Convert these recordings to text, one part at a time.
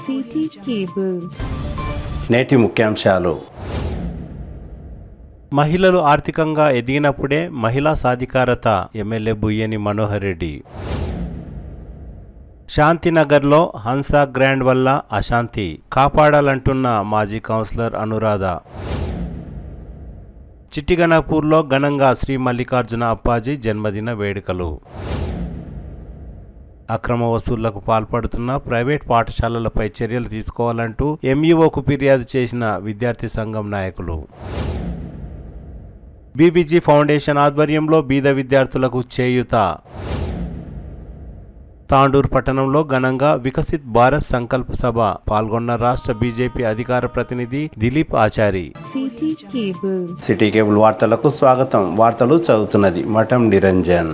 City cable. నేటి ముఖ్యాంశాలు. మహిళలు ఆర్థికంగా ఎదిగినప్పుడే మహిళా సాధికారత. ఎమ్మెల్యే బుయ్యని మనోహర్ రెడ్డి. శాంతినగర్లో హన్సా గ్రాండ్ వల్ల అశాంతి కాపాడాలంటున్న మాజీ కౌన్సిలర్ అనురాధ. చిట్టిగణపూర్లో ఘనంగా శ్రీ మల్లికార్జున అప్పాజీ జన్మదిన వేడుకలు. అక్రమ వసూళ్లకు పాల్పడుతున్న ప్రైవేట్ పాఠశాలలపై చర్యలు తీసుకోవాలంటూ ఎంఈఓకు ఫిర్యాదు చేసిన విద్యార్థి సంఘం నాయకులు. బీబీజీ ఫౌండేషన్ ఆధ్వర్యంలో బీద విద్యార్థులకు చేయూత. తాండూర్ పట్టణంలో ఘనంగా వికసిత్ భారత్ సంకల్ప సభ పాల్గొన్న రాష్ట్ర బీజేపీ అధికార ప్రతినిధి దిలీప్ ఆచారి. సిటీ కేబుల్ వార్తలకు స్వాగతం. వార్తలు చదువుతున్నది మఠం నిరంజన్.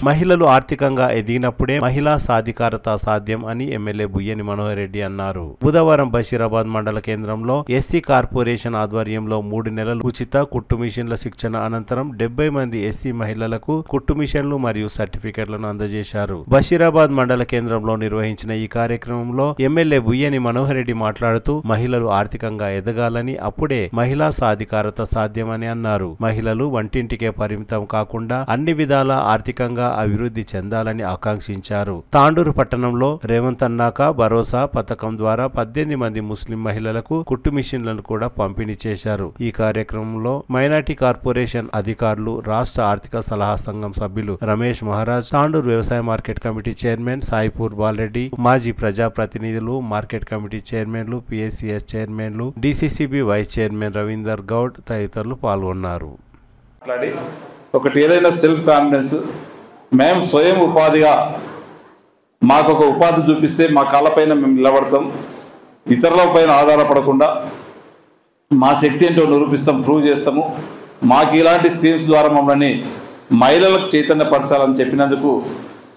మహిళలు ఆర్థికంగా ఎదిగినప్పుడే మహిళా సాధికారత సాధ్యం అని ఎమ్మెల్యే బుయ్యని మనోహర్ రెడ్డి అన్నారు. బుధవారం బషీరాబాద్ మండల కేంద్రంలో ఎస్సీ కార్పొరేషన్ ఆధ్వర్యంలో 3 నెలలు ఉచిత కుట్టు మిషన్ల శిక్షణ అనంతరం 70 మంది ఎస్సీ మహిళలకు కుట్టు మిషన్లు మరియు సర్టిఫికెట్లను అందజేశారు. బషీరాబాద్ మండల కేంద్రంలో నిర్వహించిన ఈ కార్యక్రమంలో ఎమ్మెల్యే బుయ్యని మనోహర్ రెడ్డి మాట్లాడుతూ మహిళలు ఆర్థికంగా ఎదగాలని, అప్పుడే మహిళా సాధికారత సాధ్యమని అన్నారు. మహిళలు వంటింటికే పరిమితం కాకుండా అన్ని విధాల ఆర్థికంగా అభివృద్ధి చెందాలని ఆకాంక్షించారు. తాండూరు పట్టణంలో రేవంత్ అన్నాక భరోసా పథకం ద్వారా 18 మంది ముస్లిం మహిళలకు కుట్టు మిషన్లను కూడా పంపిణీ చేశారు. ఈ కార్యక్రమంలో మైనార్టీ కార్పొరేషన్ అధికారులు, రాష్ట్ర ఆర్థిక సలహా సంఘం సభ్యులు రమేష్ మహారాజ్, తాండూరు వ్యవసాయ market committee chairman Saipur Balareddy, మాజీ ప్రజా ప్రతినిధులు, మార్కెట్ కమిటీ చైర్మన్లు, పిఎస్సిఎస్ చైర్మన్లు, DCCB vice chairman Ravinder Goud తదితరులు పాల్గొన్నారు. ఒకటి ఏదైనా సెల్ఫ్ కాన్ఫిడెన్స్, మేము స్వయం ఉపాధిగా మాకు ఒక ఉపాధి చూపిస్తే మా కాళ్ళపైన మేము నిలబడతాం, ఇతరుల పైన ఆధారపడకుండా మా శక్తి ఏంటో నిరూపిస్తాం, ప్రూవ్ చేస్తాము. మాకు ఇలాంటి స్కీమ్స్ ద్వారా మమ్మల్ని మహిళలకు చైతన్యపరచాలని చెప్పినందుకు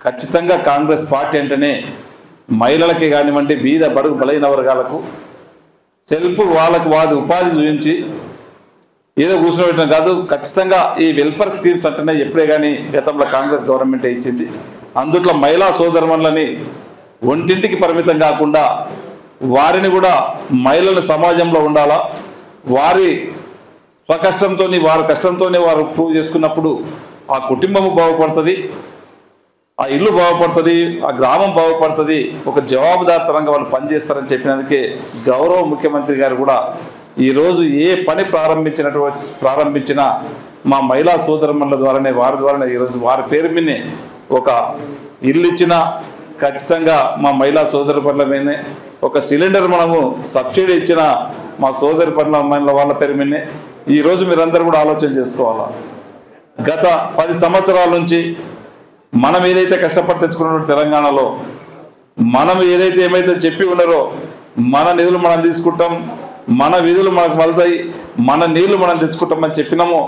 ఖచ్చితంగా కాంగ్రెస్ పార్టీ అంటేనే మహిళలకి కానివ్వండి, బీద బడుగు బలైన వర్గాలకు సెల్ఫ్ వాళ్ళకు వాది ఉపాధి చూపించి ఏదో కూర్చోబెట్టడం కాదు, ఖచ్చితంగా ఈ వెల్ఫేర్ స్కీమ్స్ అంటేనే ఎప్పుడే కానీ గతంలో కాంగ్రెస్ గవర్నమెంట్ ఇచ్చింది. అందుట్లో మహిళా సోదరుమణులని ఒంటింటికి పరిమితం కాకుండా వారిని కూడా మహిళల సమాజంలో ఉండాలా, వారి స్వకష్టంతో వారి కష్టంతోనే వారు ప్రూవ్ చేసుకున్నప్పుడు ఆ కుటుంబము బాగుపడుతుంది, ఆ ఇల్లు బాగుపడుతుంది, ఆ గ్రామం బాగుపడుతుంది. ఒక జవాబుదారితనంగా వాళ్ళు పనిచేస్తారని చెప్పినందుకే గౌరవ ముఖ్యమంత్రి గారు కూడా ఈరోజు ఏ పని ప్రారంభించినా మా మహిళా సోదరుమణుల ద్వారానే, వారి ద్వారానే ఈరోజు వారి పేరు మీదనే ఒక ఇల్లు ఇచ్చినా ఖచ్చితంగా మా మహిళా సోదరుమణుల మీదనే, ఒక సిలిండర్ మనము సబ్సిడీ ఇచ్చిన మా సోదరుమణుల వాళ్ళ పేరు మీదనే. ఈరోజు మీరందరూ కూడా ఆలోచన చేసుకోవాలా. గత 10 సంవత్సరాల నుంచి మనం ఏదైతే కష్టపడి తెచ్చుకున్న తెలంగాణలో మనం ఏమైతే చెప్పి ఉన్నారో మన నిధులు మనం తీసుకుంటాం, మన విధులు మనకు వెళ్తాయి, మన నీళ్లు మనం తెచ్చుకుంటామని చెప్పినామో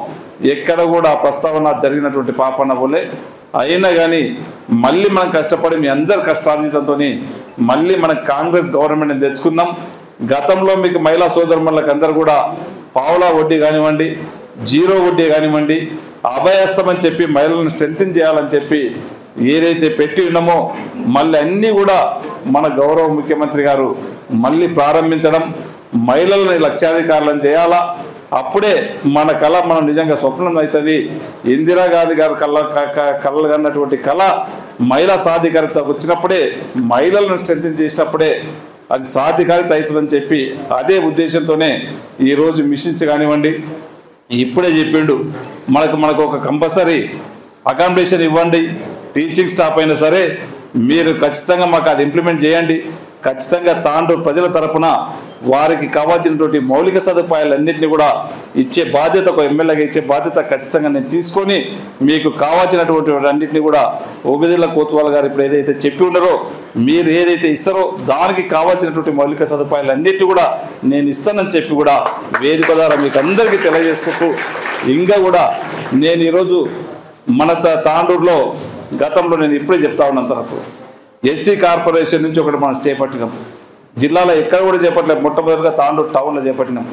ఎక్కడ కూడా ప్రస్తావన జరిగినటువంటి పాపన్న పోలే. అయినా కానీ మళ్ళీ మనం కష్టపడి మీ అందరి కష్టార్జితంతో మళ్ళీ మనం కాంగ్రెస్ గవర్నమెంట్ని తెచ్చుకున్నాం. గతంలో మీకు మహిళా సోదరులకు అందరూ కూడా పావులా వడ్డీ కానివ్వండి, 0 వడ్డీ కానివ్వండి, అభయస్తమని చెప్పి మహిళలను స్ట్రెంథెన్ చేయాలని చెప్పి ఏదైతే పెట్టి ఉన్నామో మళ్ళీ అన్నీ కూడా మన గౌరవ ముఖ్యమంత్రి గారు మళ్ళీ ప్రారంభించడం, మహిళలను లక్ష్యాధికారులను చేయాలా. అప్పుడే మన కళ మనం నిజంగా స్వప్నం అవుతుంది. ఇందిరాగాంధీ గారు కళలు కన్నటువంటి కళ మహిళా సాధికారిత వచ్చినప్పుడే, మహిళలను స్ట్రెంథెన్ చేసినప్పుడే అది సాధికారిత అవుతుందని చెప్పి అదే ఉద్దేశంతోనే ఈరోజు మిషన్స్ కానివ్వండి, ఇప్పుడే చెప్పిండు మనకు ఒక కంపల్సరీ అకామిడేషన్ ఇవ్వండి, టీచింగ్ స్టాఫ్ అయినా సరే మీరు ఖచ్చితంగా మాకు అది ఇంప్లిమెంట్ చేయండి. ఖచ్చితంగా తాండూరు ప్రజల తరపున వారికి కావాల్సినటువంటి మౌలిక సదుపాయాలన్నింటినీ కూడా ఇచ్చే బాధ్యత, ఒక ఎమ్మెల్యేగా ఇచ్చే బాధ్యత ఖచ్చితంగా నేను తీసుకొని మీకు కావాల్సినటువంటి అన్నింటినీ కూడా ఓబిదిల్లా కోత్వాల్ గారు ఇప్పుడు ఏదైతే చెప్పి ఉన్నారో మీరు ఏదైతే ఇస్తారో దానికి కావాల్సినటువంటి మౌలిక సదుపాయాలన్నింటినీ కూడా నేను ఇస్తానని చెప్పి కూడా వేదిక ద్వారా మీకు అందరికీ తెలియజేసుకుంటూ, ఇంకా కూడా నేను ఈరోజు మన తాండూరులో గతంలో నేను ఇప్పుడే చెప్తా ఉన్నాను, తనకు ఎస్సీ కార్పొరేషన్ నుంచి ఒకటి మనం చేపట్టినాం. జిల్లాలో ఎక్కడ కూడా చేపట్టలేదు, మొట్టమొదటిగా తాండూరు టౌన్లో చేపట్టినాం.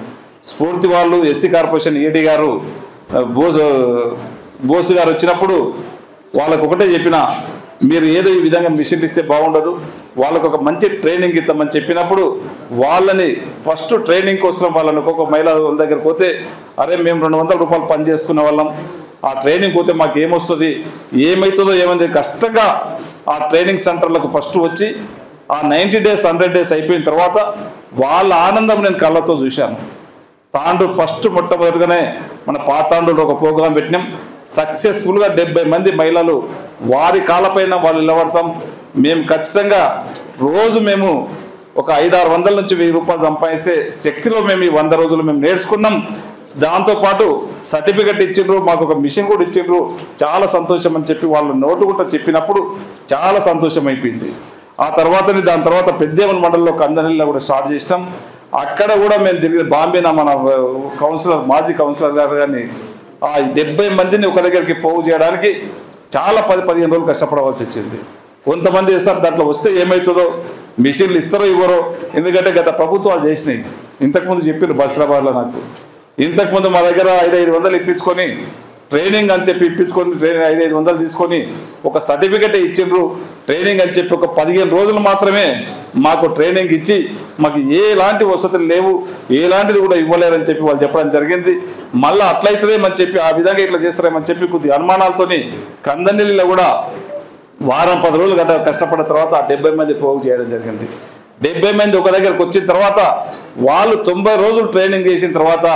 స్ఫూర్తి వాళ్ళు ఎస్సీ కార్పొరేషన్ ఈడీ గారు బోసు గారు వచ్చినప్పుడు వాళ్ళకు ఒకటే చెప్పిన, మీరు ఏదో ఈ విధంగా మిషన్లు ఇస్తే బాగుండదు, వాళ్ళకు ఒక మంచి ట్రైనింగ్ ఇద్దామని చెప్పినప్పుడు వాళ్ళని ఫస్ట్ ట్రైనింగ్ కోసం వాళ్ళని ఒక్కొక్క మహిళా దగ్గర పోతే, అరే మేము 200 రూపాయలు పని చేసుకునే వాళ్ళం, ఆ ట్రైనింగ్ పోతే మాకు ఏమొస్తుంది, ఏమవుతుందో ఏమైంది కష్టంగా ఆ ట్రైనింగ్ సెంటర్లకు ఫస్ట్ వచ్చి ఆ 90 డేస్ 100 డేస్ అయిపోయిన తర్వాత వాళ్ళ ఆనందం నేను కళ్ళతో చూశాను. తాండూరు ఫస్ట్ మొట్టమొదటిగానే మన పాతాండూరు ఒక ప్రోగ్రాం పెట్టినాం. సక్సెస్ఫుల్గా 70 మంది మహిళలు వారి కాళ్ళపైన వాళ్ళు నిలబడతాం. మేము ఖచ్చితంగా రోజు మేము ఒక 500-600 నుంచి 1000 రూపాయలు సంపాదించే శక్తిలో మేము ఈ 100 రోజులు మేము నేర్చుకున్నాం. దాంతోపాటు సర్టిఫికెట్ ఇచ్చిండ్రు, మాకు ఒక మిషన్ కూడా ఇచ్చిండ్రు, చాలా సంతోషం అని చెప్పి వాళ్ళు నోటు కూడా చెప్పినప్పుడు చాలా సంతోషం అయిపోయింది. ఆ దాని తర్వాత పెద్దేమన్ మండలంలో కందనీళ్ళలో కూడా స్టార్ట్ చేసినాం. అక్కడ కూడా మేము తిరిగి బాంబేనా మన కౌన్సిలర్ మాజీ కౌన్సిలర్ గారు కానీ ఆ 70 మందిని ఒక దగ్గరికి పోగు చేయడానికి చాలా 10-15 రోజులు కష్టపడవలసి వచ్చింది. కొంతమంది సార్ దాంట్లో వస్తే ఏమవుతుందో, మిషన్లు ఇస్తారో ఇవ్వరో, ఎందుకంటే గత ప్రభుత్వాలు చేసినాయి. ఇంతకుముందు చెప్పారు బస్రాబాద్లో నాకు, ఇంతకుముందు మా దగ్గర 500 ఇప్పించుకొని ట్రైనింగ్ అని చెప్పి ఇప్పించుకొని 500 తీసుకొని ఒక సర్టిఫికెట్ ఇచ్చిండ్రు. ట్రైనింగ్ అని చెప్పి ఒక 15 రోజులు మాత్రమే మాకు ట్రైనింగ్ ఇచ్చి మాకు ఎలాంటి వసతులు లేవు, ఎలాంటిది కూడా ఇవ్వలేరని చెప్పి వాళ్ళు చెప్పడం జరిగింది. మళ్ళీ అట్లయితేమని చెప్పి ఆ విధంగా ఇట్లా చేస్తారేమని చెప్పి కొద్ది అనుమానాలతోని కందనీళ్ళలో కూడా వారం 10 రోజులు కష్టపడిన తర్వాత ఆ 70 మంది పోగు చేయడం జరిగింది. 70 మంది ఒక దగ్గరకు వచ్చిన తర్వాత వాళ్ళు 90 రోజులు ట్రైనింగ్ చేసిన తర్వాత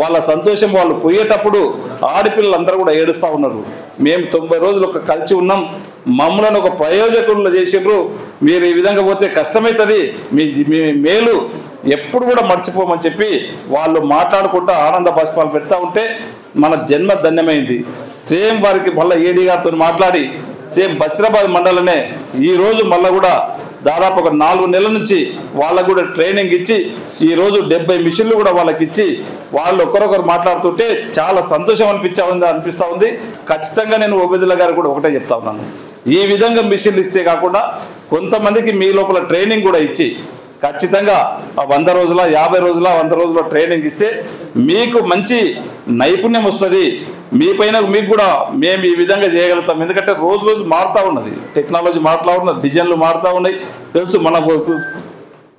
వాళ్ళ సంతోషం, వాళ్ళు పోయేటప్పుడు ఆడపిల్లలందరూ కూడా ఏడుస్తూ ఉన్నారు. మేము 90 రోజులు ఒక కలిసి ఉన్నాం, మమ్మల్ని ఒక ప్రయోజకులు చేసిండ్రు, మీరు ఈ విధంగా పోతే కష్టమవుతుంది, మీ మేలు ఎప్పుడు కూడా మర్చిపోమని చెప్పి వాళ్ళు మాట్లాడుకుంటూ ఆనంద బాష్పాలు పెడతా ఉంటే మన జన్మ ధన్యమైంది. సేమ్ వారికి మళ్ళీ ఏడీ గారితో మాట్లాడి సేమ్ బసిరాబాద్ మండలనే ఈరోజు మళ్ళీ కూడా దాదాపు ఒక 4 నెలల నుంచి వాళ్ళకు కూడా ట్రైనింగ్ ఇచ్చి ఈరోజు 70 మిషన్లు కూడా వాళ్ళకి ఇచ్చి వాళ్ళు ఒకరొకరు మాట్లాడుతుంటే చాలా సంతోషం అనిపిస్తూ ఉంది. ఖచ్చితంగా నేను ఓబేదుల్లా గారు కూడా ఒకటే చెప్తా ఉన్నాను, ఈ విధంగా మిషన్లు ఇస్తే కాకుండా కొంతమందికి మీ లోపల ట్రైనింగ్ కూడా ఇచ్చి ఖచ్చితంగా 100 రోజుల 50 రోజుల 100 రోజుల ట్రైనింగ్ ఇస్తే మీకు మంచి నైపుణ్యం వస్తుంది. మీ పైన మీకు కూడా మేము ఈ విధంగా చేయగలుగుతాం. ఎందుకంటే రోజు మారుతూ ఉన్నది, టెక్నాలజీ మారుతూ ఉన్నది, డిజైన్లు మారుతూ ఉన్నాయి. తెలుసు మన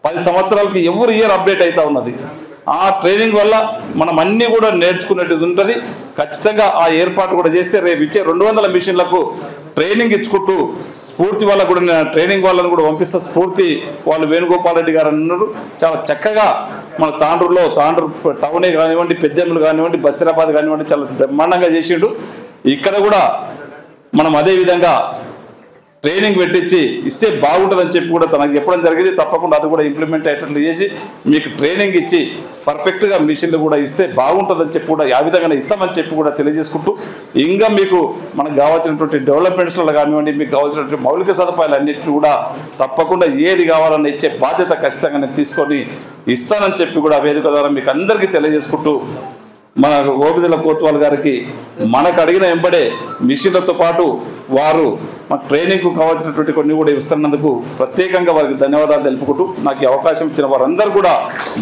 10 సంవత్సరాలకి ఎవరు ఇయర్ అప్డేట్ అవుతూ ఉన్నది. ఆ ట్రైనింగ్ వల్ల మనం అన్నీ కూడా నేర్చుకునేది ఉంటుంది. ఖచ్చితంగా ఆ ఏర్పాటు కూడా చేస్తే రేపు ఇచ్చే 200 మిషన్లకు ట్రైనింగ్ ఇచ్చుకుంటూ స్ఫూర్తి వాళ్ళకు కూడా ట్రైనింగ్ వాళ్ళని కూడా పంపిస్తా. స్ఫూర్తి వాళ్ళు వేణుగోపాల్ రెడ్డి గారు అన్నారు, చాలా చక్కగా మన తాండూరు టౌనే కానివ్వండి, పెద్దెమ్మలు కానివ్వండి, బసిరాబాద్ కానివ్వండి చాలా బ్రహ్మాండంగా చేసిండు. ఇక్కడ కూడా మనం అదే విధంగా ట్రైనింగ్ పెట్టించి ఇస్తే బాగుంటుందని చెప్పి కూడా తనకు చెప్పడం జరిగింది. తప్పకుండా అది కూడా ఇంప్లిమెంట్ అయ్యేటట్లు చేసి మీకు ట్రైనింగ్ ఇచ్చి పర్ఫెక్ట్గా మిషన్లు కూడా ఇస్తే బాగుంటుందని చెప్పి కూడా ఆ విధంగా ఇస్తామని చెప్పి కూడా తెలియజేసుకుంటూ, ఇంకా మీకు మనకు కావాల్సినటువంటి డెవలప్మెంట్స్లో కానివ్వండి, మీకు కావాల్సినటువంటి మౌలిక సదుపాయాలు అన్నింటినీ కూడా తప్పకుండా ఏది కావాలన్నా ఇచ్చే బాధ్యత ఖచ్చితంగా నేను తీసుకొని ఇస్తానని చెప్పి కూడా వేదిక ద్వారా మీకు అందరికీ తెలియజేసుకుంటూ, మన ఓబేదుల్లా కోత్వాల్ గారికి మనకు అడిగిన వెంబడే మిషన్లతో పాటు వారు మన ట్రైనింగ్కు కావాల్సినటువంటి కొన్ని కూడా ఇస్తున్నందుకు ప్రత్యేకంగా వారికి ధన్యవాదాలు తెలుపుకుంటూ, నాకు ఈ అవకాశం ఇచ్చిన వారందరూ కూడా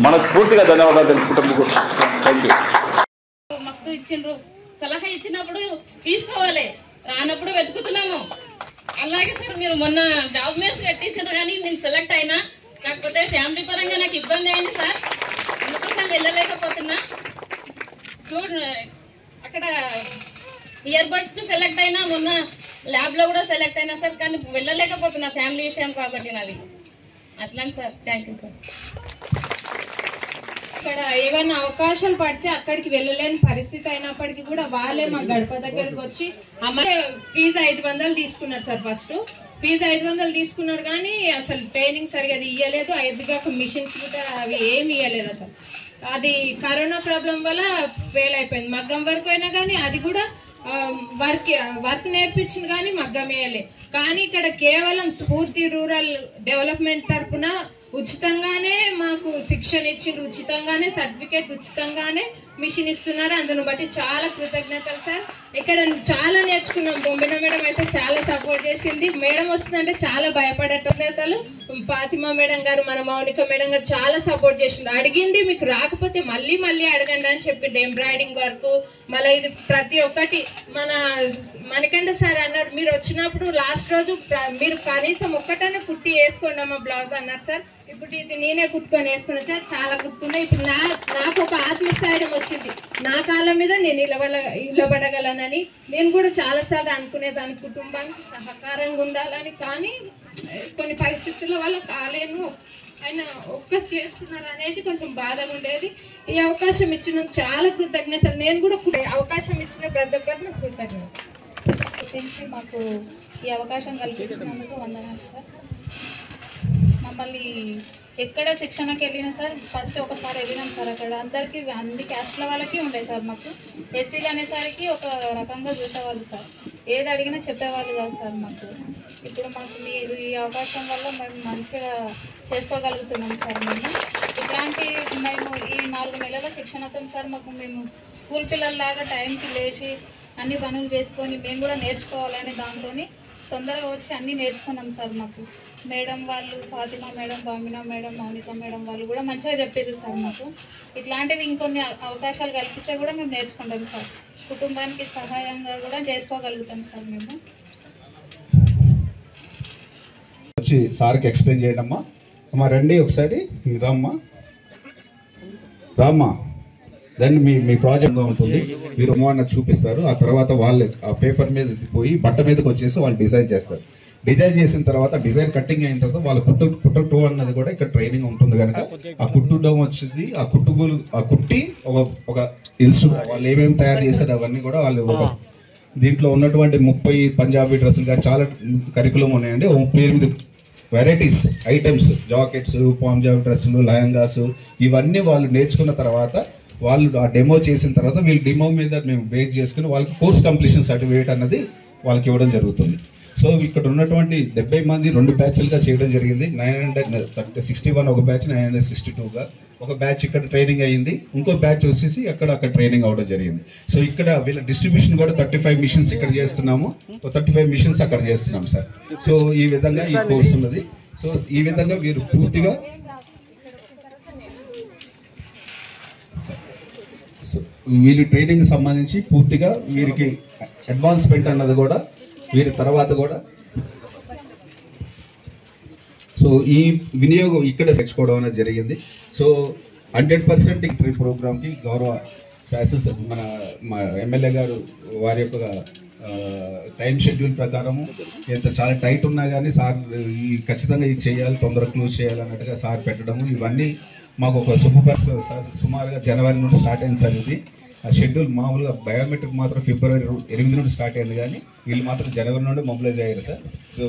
మనస్ఫూర్తిగా ధన్యవాదాలు తెలుపుకుంటూ థ్యాంక్ యూ. మస్తు ఇచ్చిండ్రు, సలహా ఇచ్చినప్పుడు తీసుకోవాలి, రానప్పుడు వెతుకుతున్నాము. అలాగే సార్ మీరు మొన్న జాబ్ మేస్ పెట్టించారు కానీ నేను సెలెక్ట్ అయినా, కాకపోతే ఫ్యామిలీ పరంగా నాకు ఇబ్బంది అయింది సార్, అందుకోసం వెళ్ళలేకపోతున్నా. అక్కడ ఇయర్ బడ్స్ కు సెలెక్ట్ అయినా, మొన్న ల్యాబ్ లో కూడా సెలెక్ట్ అయినా సార్, కానీ వెళ్ళలేకపోతున్నా ఫ్యామిలీ విషయం కాబట్టి నాది అట్లా సార్. Thank you sir. ఇక్కడ ఏమైనా అవకాశాలు పడితే అక్కడికి వెళ్ళలేని పరిస్థితి అయినప్పటికీ కూడా వాళ్ళే మా గడప దగ్గరకు వచ్చి అమ్మాయి ఫీజు 500 తీసుకున్నారు సార్. ఫస్ట్ ఫీజు 500 తీసుకున్నారు కానీ అసలు ట్రైనింగ్ సరిగా అది ఇవ్వలేదు. 5 మిషన్స్ కూడా అవి ఏమి ఇవ్వలేదు అసలు. అది కరోనా ప్రాబ్లం వల్ల ఫెయిల్ అయిపోయింది. మగ్గం వరకు అయినా కానీ అది కూడా వర్క్ నేర్పించింది కానీ మగ్గం వేయలే. కానీ ఇక్కడ కేవలం స్ఫూర్తి రూరల్ డెవలప్మెంట్ తరఫున ఉచితంగానే మాకు శిక్షణ ఇచ్చిండ్రు, ఉచితంగానే సర్టిఫికేట్ ఉచితంగానే మిషన్ ఇస్తున్నారు. అందును బట్టి చాలా కృతజ్ఞతలు సార్. ఇక్కడ చాలా నేర్చుకున్నాం. బొంబిన మేడం అయితే చాలా సపోర్ట్ చేసింది. మేడం వస్తుందంటే చాలా భయపడేటోళ్ళు. ఫాతిమా మేడం గారు, మన మౌనిక మేడం గారు చాలా సపోర్ట్ చేసిండ్రు. అడిగింది మీకు రాకపోతే మళ్ళీ మళ్ళీ అడగండి అని చెప్పి ఎంబ్రాయిడింగ్ వర్క్ మళ్ళీ ఇది ప్రతి ఒక్కటి మన మణికంఠ సార్ అన్నారు, మీరు వచ్చినప్పుడు లాస్ట్ రోజు మీరు కనీసం ఒక్కటనే కుట్టి వేసుకోండి అమ్మ బ్లౌజ్ అన్నారు సార్. ఇప్పుడు ఇది నేనే కుట్టుకొని వేసుకున్నా సార్. చాలా కుట్టుకున్నా. ఇప్పుడు నాకు ఒక ఆత్మస్థైర్యం వచ్చింది. నా కాళ్ళ మీద నేను నిలబడగలనని. నేను కూడా చాలాసార్లు అనుకునేదాన్ని కుటుంబానికి సహకారంగా ఉండాలని. కానీ కొన్ని పరిస్థితుల వల్ల కాలేను. ఆయన ఒక్కరు చేస్తున్నారు అనేసి కొంచెం బాధగా ఉండేది. ఈ అవకాశం ఇచ్చిన చాలా కృతజ్ఞతలు. నేను కూడా అవకాశం ఇచ్చిన ప్రతి ఒక్కరికి నాకు కృతజ్ఞతలు. మాకు ఈ అవకాశం కల్పించినందుకు వందనాలు సార్. మమ్మల్ని ఎక్కడ శిక్షణకి వెళ్ళినా సార్ ఫస్ట్ ఒకసారి వెళ్ళినాం సార్. అక్కడ అందరికీ అన్ని క్యాస్ట్ల వాళ్ళకి ఉండే సార్. మాకు ఎస్సీలు అనేసరికి ఒక రకంగా చూసేవాళ్ళు సార్. ఏది అడిగినా చెప్పేవాళ్ళు కాదు సార్ మాకు. ఇప్పుడు మాకు మీరు ఈ అవకాశం వల్ల మేము మంచిగా చేసుకోగలుగుతున్నాం సార్. మేము ఈ 4 నెలల శిక్షణతో సార్ మేము స్కూల్ పిల్లల్లాగా టైంకి లేచి అన్ని పనులు చేసుకొని మేము కూడా నేర్చుకోవాలనే దాంతో తొందరగా వచ్చి అన్నీ నేర్చుకున్నాం సార్. మాకు మేడం వాళ్ళు, Fatima madam, Bamina madam, Mounika madam వాళ్ళు కూడా మంచిగా చెప్పారు సార్. మాకు ఇట్లాంటివి ఇంకొన్ని అవకాశాలు కల్పిస్తే కూడా మేము నేర్చుకుంటాం సార్. కుటుంబానికి సహాయంగా కూడా చేసుకోగలుగుతాం సార్. మేము వచ్చి సార్కి ఎక్స్ప్లెయిన్ చేయడమ్మా. అమ్మా రండి ఒకసారి, రామ్మా దాన్ని మీ ప్రాజెక్ట్గా ఉంటుంది. మీరు అన్న చూపిస్తారు. ఆ తర్వాత వాళ్ళు ఆ పేపర్ మీద పోయి బట్ట మీదకి వచ్చేసి వాళ్ళు డిజైన్ చేస్తారు. డిజైన్ చేసిన తర్వాత డిజైన్ కట్టింగ్ అయిన తర్వాత వాళ్ళ కుట్టు అన్నది కూడా ఇక్కడ ట్రైనింగ్ ఉంటుంది కనుక ఆ కుట్టుడం వచ్చింది. ఆ కుట్టి ఒక ఇన్స్ట్రుమెంట్ వాళ్ళు ఏమేమి తయారు చేశారు అవన్నీ కూడా వాళ్ళు ఒక దీంట్లో ఉన్నటువంటి 30 పంజాబీ డ్రెస్సులు కానీ చాలా కరికులం ఉన్నాయండి. 38 వెరైటీస్ ఐటమ్స్, జాకెట్స్, పంజాబీ డ్రెస్సులు, లహంగాస్ ఇవన్నీ వాళ్ళు నేర్చుకున్న తర్వాత వాళ్ళు ఆ డెమో చేసిన తర్వాత వీళ్ళు డెమో మీద మేము బేస్ చేసుకుని వాళ్ళకి కోర్స్ కంప్లీషన్ సర్టిఫికేట్ అన్నది వాళ్ళకి ఇవ్వడం జరుగుతుంది. సో ఇక్కడ ఉన్నటువంటి 70 మంది 2 బ్యాచ్లుగా చేయడం జరిగింది. 961 ఒక బ్యాచ్, 962గా ఒక బ్యాచ్ ఇక్కడ ట్రైనింగ్ అయ్యింది. ఇంకో బ్యాచ్ వచ్చేసి అక్కడ ట్రైనింగ్ అవ్వడం జరిగింది. సో ఇక్కడ వీళ్ళ డిస్ట్రిబ్యూషన్ కూడా 35 మిషన్స్ ఇక్కడ చేస్తున్నాము, 35 మిషన్స్ అక్కడ చేస్తున్నాం సార్. సో ఈ విధంగా ఈ కోర్స్ ఉన్నది. సో ఈ విధంగా వీరు పూర్తిగా వీళ్ళు ట్రైనింగ్ సంబంధించి పూర్తిగా వీరికి అడ్వాన్స్మెంట్ అన్నది కూడా వీరి తర్వాత కూడా సో ఈ వినియోగం ఇక్కడ తెచ్చుకోవడం అనేది జరిగింది. సో 100% ఈ ప్రోగ్రామ్కి గౌరవ శాసనసభ మా ఎమ్మెల్యే గారు వారి యొక్క టైం షెడ్యూల్ ప్రకారము ఎంత చాలా టైట్ ఉన్నా కానీ సార్ ఈ ఖచ్చితంగా ఇది చేయాలి, తొందరగా క్లోజ్ చేయాలన్నట్టుగా సార్ పెట్టడము ఇవన్నీ మాకు ఒక సుమారుగా జనవరి నుండి స్టార్ట్ అయింది సార్. ఇది ఆ షెడ్యూల్ మామూలుగా బయోమెట్రిక్ మాత్రం ఫిబ్రవరి 8 నుండి స్టార్ట్ అయింది, కానీ వీళ్ళు మాత్రం జనవరి నుండి మొబిలైజ్ అయ్యారు సార్. సో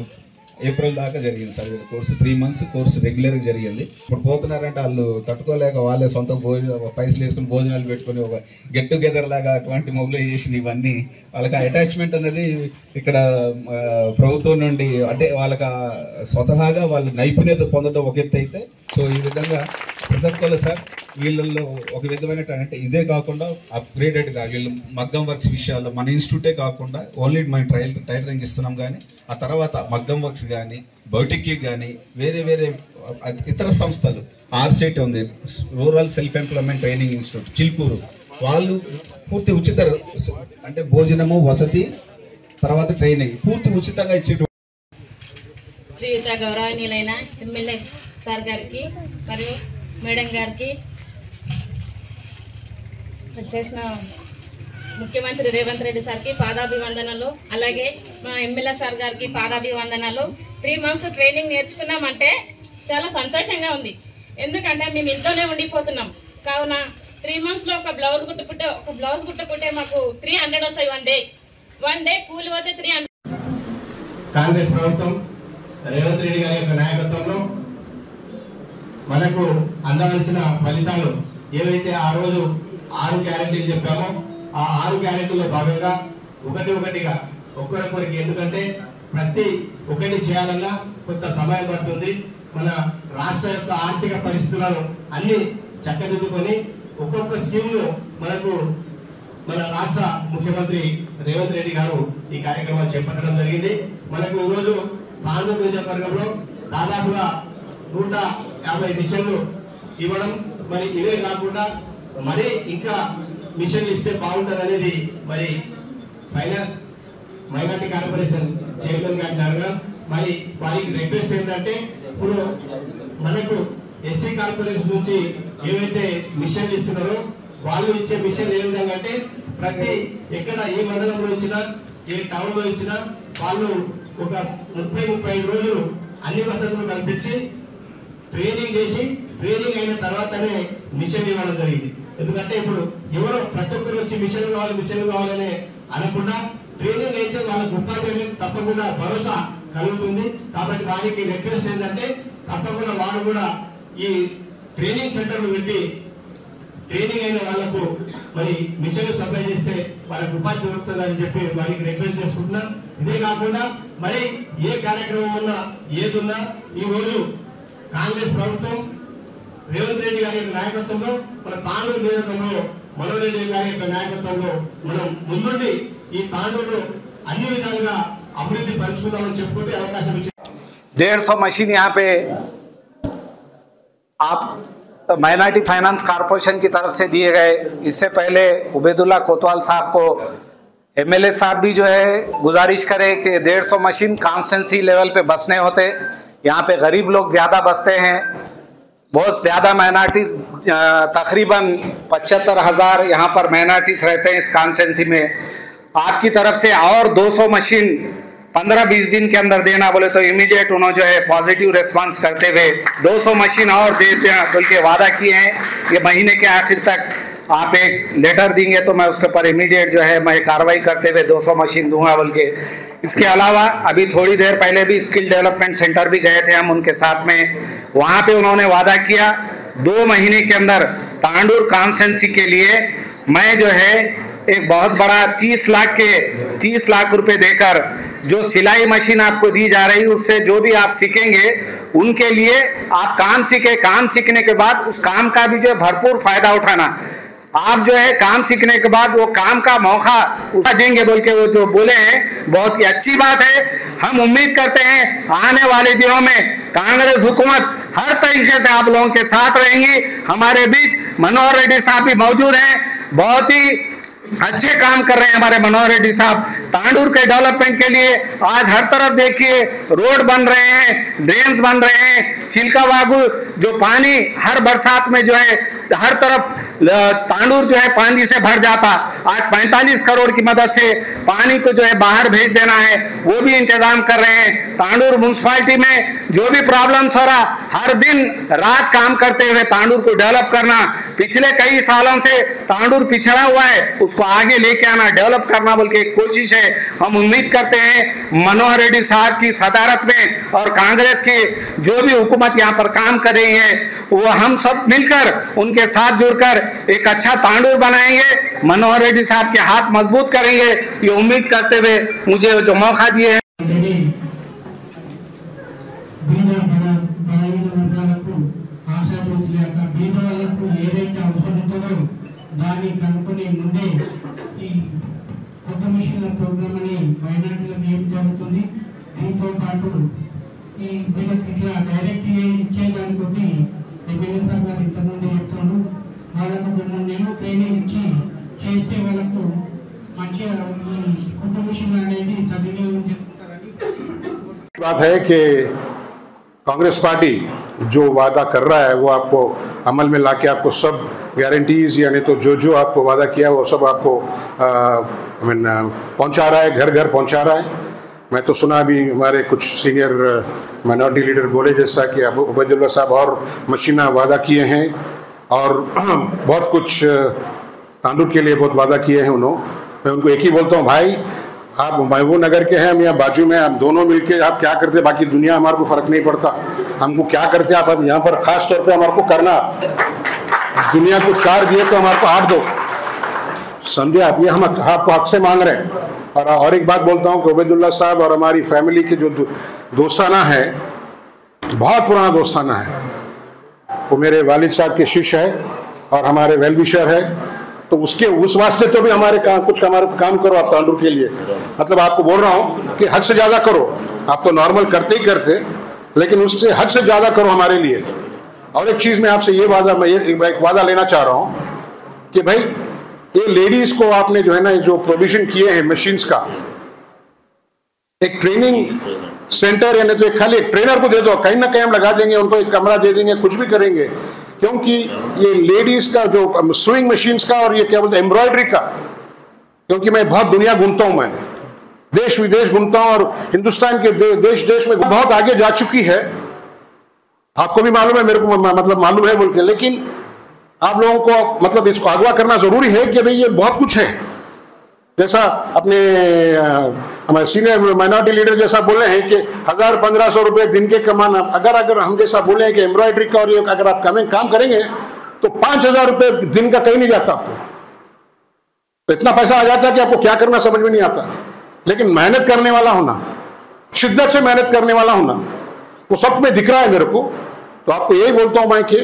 ఏప్రిల్ దాకా జరిగింది సార్ వీళ్ళ కోర్సు. 3 months కోర్సు రెగ్యులర్గా జరిగింది. ఇప్పుడు పోతున్నారంటే వాళ్ళు తట్టుకోలేక వాళ్ళే సొంత పైసలు వేసుకుని భోజనాలు పెట్టుకుని ఒక గెట్ టుగెదర్ లాగా అటువంటి మొబిలైజేషన్ ఇవన్నీ వాళ్ళకి అటాచ్మెంట్ అనేది ఇక్కడ ప్రభుత్వం నుండి అంటే వాళ్ళకి స్వతహాగా వాళ్ళ నైపుణ్యత పొందడం ఒక ఎత్తు అయితే. సో ఈ విధంగా ప్రతి ఒక్కరు సార్ వీళ్ళల్లో ఒక విధమైన అంటే ఇదే కాకుండా అప్గ్రేడెడ్గా వీళ్ళు మగ్గం వర్క్స్ విషయాల్లో మన ఇన్స్టిట్యూటే కాకుండా ఓన్లీ మనం ట్రైనింగ్ ఇస్తున్నాం, కానీ ఆ తర్వాత మగ్గం వర్క్స్ కానీ బౌటిక్కి కానీ వేరే వేరే ఇతర సంస్థలు ఆర్సెట్ ఉంది, rural self employment training institute Chilkur, వాళ్ళు పూర్తి ఉచిత అంటే భోజనము వసతి తర్వాత ట్రైనింగ్ పూర్తి ఉచితంగా ఇచ్చేటువంటి శ్రీయుత గౌరవనీయులైన ఎమ్మెల్యే సార్ గారికి మరియు మేడం గారికి వచ్చేసిన ముఖ్యమంత్రి రేవంత్ రెడ్డి సార్కి పాదాభివందనలు, అలాగే మా ఎమ్మెల్యే సార్ గారికి పాదాభివందనలు. 3 months ట్రైనింగ్ నేర్చుకున్నామంటే చాలా సంతోషంగా ఉంది. ఎందుకంటే మేము ఇంట్లోనే ఉండిపోతున్నాం కావున 3 months లో ఒక బ్లౌజ్ కుట్టుకుంటే మాకు 300 వస్తాయి. వన్ డే కూలి పోతే 300. కాంగ్రెస్ ప్రభుత్వం రేవంత్ రెడ్డి గారి యొక్క నాయకత్వంలో మనకు అందవలసిన ఫలితాలు ఏవైతే ఆ రోజు 6 గ్యారెంటీలు చెప్పామో ఆ 6 గ్యారెంటీలో భాగంగా ఒకటిగా ఒక్కొక్కరికి, ఎందుకంటే ప్రతి ఒక్కటి చేయాలన్నా కొంత సమయం పడుతుంది. మన రాష్ట్ర యొక్క ఆర్థిక పరిస్థితులను అన్ని చక్కదిద్దుకొని ఒక్కొక్క స్కీమ్ను మనకు మన రాష్ట్ర ముఖ్యమంత్రి రేవంత్ రెడ్డి గారు ఈ కార్యక్రమాలు చేపట్టడం జరిగింది. మనకు ఈరోజు తాండూరు నియోజకవర్గంలో దాదాపుగా 150 మిషన్లు ఇవ్వడం, మరి ఇవే కాకుండా మరి ఇంకా మిషన్లు ఇస్తే బాగుంటుంది అనేది మరి ఫైనాన్స్ మైనార్టీ కార్పొరేషన్ చైర్మన్ గారిని అడగడం. మరి వారికి రిక్వెస్ట్ ఏంటంటే ఇప్పుడు మనకు ఎస్సీ కార్పొరేషన్ నుంచి ఏవైతే మిషన్లు ఇస్తున్నారో వాళ్ళు ఇచ్చే మిషన్ ఏ విధంగా అంటే ప్రతి ఎక్కడ ఏ మండలంలో ఇచ్చినా ఏ టౌన్ లో ఇచ్చినా వాళ్ళు ఒక 30-35 రోజులు అన్ని వసతులు కల్పించి ట్రైనింగ్ చేసి ట్రైనింగ్ అయిన తర్వాతనే మిషన్ ఇవ్వడం జరిగింది. ఎందుకంటే ఇప్పుడు ఎవరో ప్రతి ఒక్కరు వచ్చి మిషన్లు కావాలని అనకుండా ట్రైనింగ్ అయితే వాళ్ళకు ఉపాధి తప్పకుండా భరోసా కలుగుతుంది. కాబట్టి వారికి రిక్వెస్ట్ ఏంటంటే తప్పకుండా వారు కూడా ఈ ట్రైనింగ్ సెంటర్లు పెట్టి ట్రైనింగ్ అయిన వాళ్లకు మరి మిషన్లు సప్లై చేస్తే వాళ్ళకి ఉపాధి దొరుకుతుందని చెప్పి వారికి రిక్వెస్ట్ చేసుకుంటున్నాం. ఇదే కాకుండా మరి ఏ కార్యక్రమం ఉన్నా ఏదున్నా ఈ రోజు కాంగ్రెస్ ప్రభుత్వం రేవంత్ రెడ్డి గారి నాయకత్వంలో మన తాండూరు నియోజకవర్గంలో మనోహర్ రెడ్డి గారి యొక్క నాయకత్వంలో మనం ముందుండి ఈ తాండూరులో అన్ని విధాలుగా అభివృద్ధి పరుచుకుందామని చెప్పుకుంటే అవకాశం ఇచ్చింది. 150 मशीन यहाँ पे आप माइनॉरिटी फाइनेंस कॉरपोरेशन की तरफ से दिए गए। इससे पहले उबैदुल्ला कोतवाल साहब को एमएलए साहब भी जो है गुजारिश करें कि 150 मशीन कॉन्स्टिट्यूंसी लेवल पे बसने होते। यहाँ पे गरीब लोग ज़्यादा बसते हैं, बहुत ज़्यादा माइनॉरिटीज़, तकरीबन 75,000 यहाँ पर माइनॉरिटीज़ रहते हैं इस कॉन्स्टिट्यूंसी में। आपकी तरफ से और 200 मशीन 15-20 दिन के अंदर देना बोले तो इमीडिएट उन्होंने जो है पॉजिटिव रिस्पांस करते हुए 200 मशीन और देते हैं बोल के वादा किए हैं। ये महीने के आखिर तक आप एक लेटर देंगे तो मैं उसके ऊपर इमीडिएट जो है मैं कार्रवाई करते हुए 200 मशीन दूंगा बोल के। इसके अलावा अभी थोड़ी देर पहले भी स्किल डेवलपमेंट सेंटर भी गए थे हम उनके साथ में। वहाँ पे उन्होंने वादा किया 2 महीने के अंदर तांडूर कॉन्स्टिट्यूंसी के लिए मैं जो है एक बहुत बड़ा 30 लाख रुपए देकर जो सिलाई मशीन आपको दी जा रही है उससे जो भी आप सीखेंगे उनके लिए आप काम सीखे, काम सीखने के बाद उस काम का भी जो है भरपूर फायदा उठाना। आप जो है काम सीखने के बाद वो काम का मौका देंगे बोल के वो जो बोले हैं बहुत ही अच्छी बात है। हम उम्मीद करते हैं आने वाले दिनों में कांग्रेस हुकूमत हर तरीके से आप लोगों के साथ रहेंगी। हमारे बीच मनोहर रेड्डी साहब भी मौजूद हैं, बहुत ही अच्छे काम कर रहे हैं हमारे मनोहर रेड्डी साहब। तांडूर के डेवलपमेंट के लिए आज हर तरफ देखिए रोड बन रहे हैं, ड्रेन्स बन रहे हैं, चिल्का वागू जो पानी हर बरसात में जो है हर तरफ तांडूर जो है पानी से भर जाता, आज 45 करोड़ की मदद से पानी को जो है बाहर भेज देना है वो भी इंतजाम कर रहे हैं। तांडूर म्यूनसिपालिटी में जो भी प्रॉब्लम्स हो रहा हर दिन रात काम करते हुए तांडूर को डेवलप करना। पिछले कई सालों से तांडूर पिछड़ा हुआ है, उसको आगे लेके आना, डेवलप करना बोल के एक कोशिश है। हम उम्मीद करते हैं मनोहर रेड्डी साहब की सदारत में और कांग्रेस की जो भी हुकूमत यहाँ पर काम कर रही है वो हम सब मिलकर उनके साथ जुड़कर एक अच्छा तांडूर बनाएंगे, मनोहर रेड्डी साहब के हाथ मजबूत करेंगे। ये उम्मीद करते हुए मुझे जो मौका दिए है దాని కనుకొని ముందే ఈ కొత్త మిషన్ల ప్రోగ్రామ్ అని మైనార్టీలకు ఏం జరుగుతుంది, దీంతో పాటు ఈ వీళ్ళకి ఇట్లా డైరెక్ట్ ఇచ్చేదాన్ని కొద్ది ఎమ్మెల్యే సార్ గారు ఇంతకుముందు చెప్తాను వాళ్ళకు 2 నెలలు ట్రైనింగ్ ఇచ్చి చేస్తే వాళ్ళకు మంచిగా ఈ కొత్త మిషన్ అనేది సద్వినియోగం చేసుకుంటారని बात है कि कांग्रेस पार्टी जो वादा कर रहा है वो आपको अमल में लाके आपको सब गारंटीज यानी तो जो आपको वादा किया वो सब आपको पहुंचा रहा है, घर घर पहुंचा रहा है। मैं तो सुना अभी हमारे कुछ सीनियर माइनॉरिटी लीडर बोले जैसा कि अब उबैदुल्ला साहब और मशीना वादा किए हैं और बहुत कुछ तांडूर के लिए बहुत वादा किए हैं उन्होंने। मैं उनको एक ही बोलता हूँ, भाई आप महबूब नगर के हैं, हम यहाँ बाजू में, हम दोनों मिलके आप क्या करते, बाकी दुनिया हमारे को फर्क नहीं पड़ता, हमको क्या करते आप यहाँ पर खास तौर पे हमारे को करना, दुनिया को 4 दिए तो हमारे को 8 दो, समझे आप, ये हम आपको हक से मांग रहे हैं। और एक बात बोलता हूँ कि उबैदुल्ला साहब और हमारी फैमिली के जो दोस्ताना है, बहुत पुराना दोस्ताना है, वो मेरे वालिद साहब के शिष्य है और हमारे वेल विशर है। तो तो उसके उस वास्ते तो भी हमारे काम करो आप तांडूर के लिए। मतलब आपको बोल रहा हूँ कि हद से ज़्यादा करो। आप तो नॉर्मल करते ही करते, लेकिन उससे हद से ज़्यादा करो हमारे लिए। और एक चीज़ मैं आपसे ये एक वादा लेना चाह रहा हूँ कि भाई ये लेडीज को आपने जो है ना जो प्रोविजन किए हैं मशीन्स का, एक ट्रेनिंग सेंटर यानी तो एक खाली एक ट्रेनर को दे दो, कहीं ना कहीं हम लगा देंगे, उनको एक कमरा दे देंगे, कुछ भी करेंगे। क्योंकि ये लेडीज का जो स्विंग मशीन्स का और ये क्या बोलते हैं एम्ब्रॉयडरी का, क्योंकि मैं बहुत दुनिया घूमता हूं, मैं देश विदेश घूमता हूं और हिंदुस्तान के देश में बहुत आगे जा चुकी है। आपको भी मालूम है, मेरे को मतलब मालूम है बोल के, लेकिन आप लोगों को मतलब इसको अगवा करना जरूरी है कि भाई ये बहुत कुछ है। जैसा अपने हमारे सीनियर माइनॉरिटी लीडर जैसा बोले हैं कि 1000-1500 रुपए दिन के कमाना, अगर हम जैसा बोले हैं कि एम्ब्रॉयडरी का और ये अगर आप काम करेंगे तो 5000 रुपए दिन का कहीं नहीं जाता आपको। तो इतना पैसा आ जाता है कि आपको क्या करना समझ में नहीं आता। लेकिन मेहनत करने वाला होना, शिद्दत से मेहनत करने वाला होना, वो सब में दिख रहा है मेरे को। तो आपको यही बोलता हूं मैं कि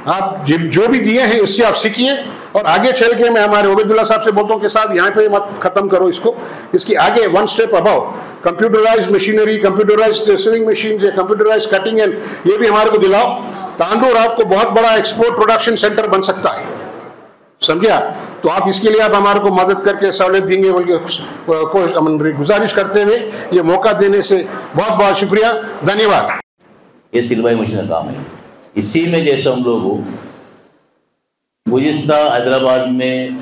आप जो भी दिए हैं इससे आप सीखिए और आगे चल के मैं हमारे उबैदुल्ला साहब से बोलता हूं कि साहब यहाँ पे मत खत्म करो इसको, इसकी आगे one step above computerised machinery, computerised swing machine, computerised cutting and ये भी हमारे को दिलाओ। तांडूर आपको बहुत बड़ा एक्सपोर्ट प्रोडक्शन सेंटर बन सकता है, समझिए। तो आप इसके लिए आप हमारे को मदद करके सहूलियत देंगे बल्कि गुजारिश करते हुए ये मौका देने से बहुत बहुत शुक्रिया, धन्यवाद। ये सिलवाई मशीन का काम है। इसी में जैसे हम लोग गुज़िश्ता हैदराबाद में,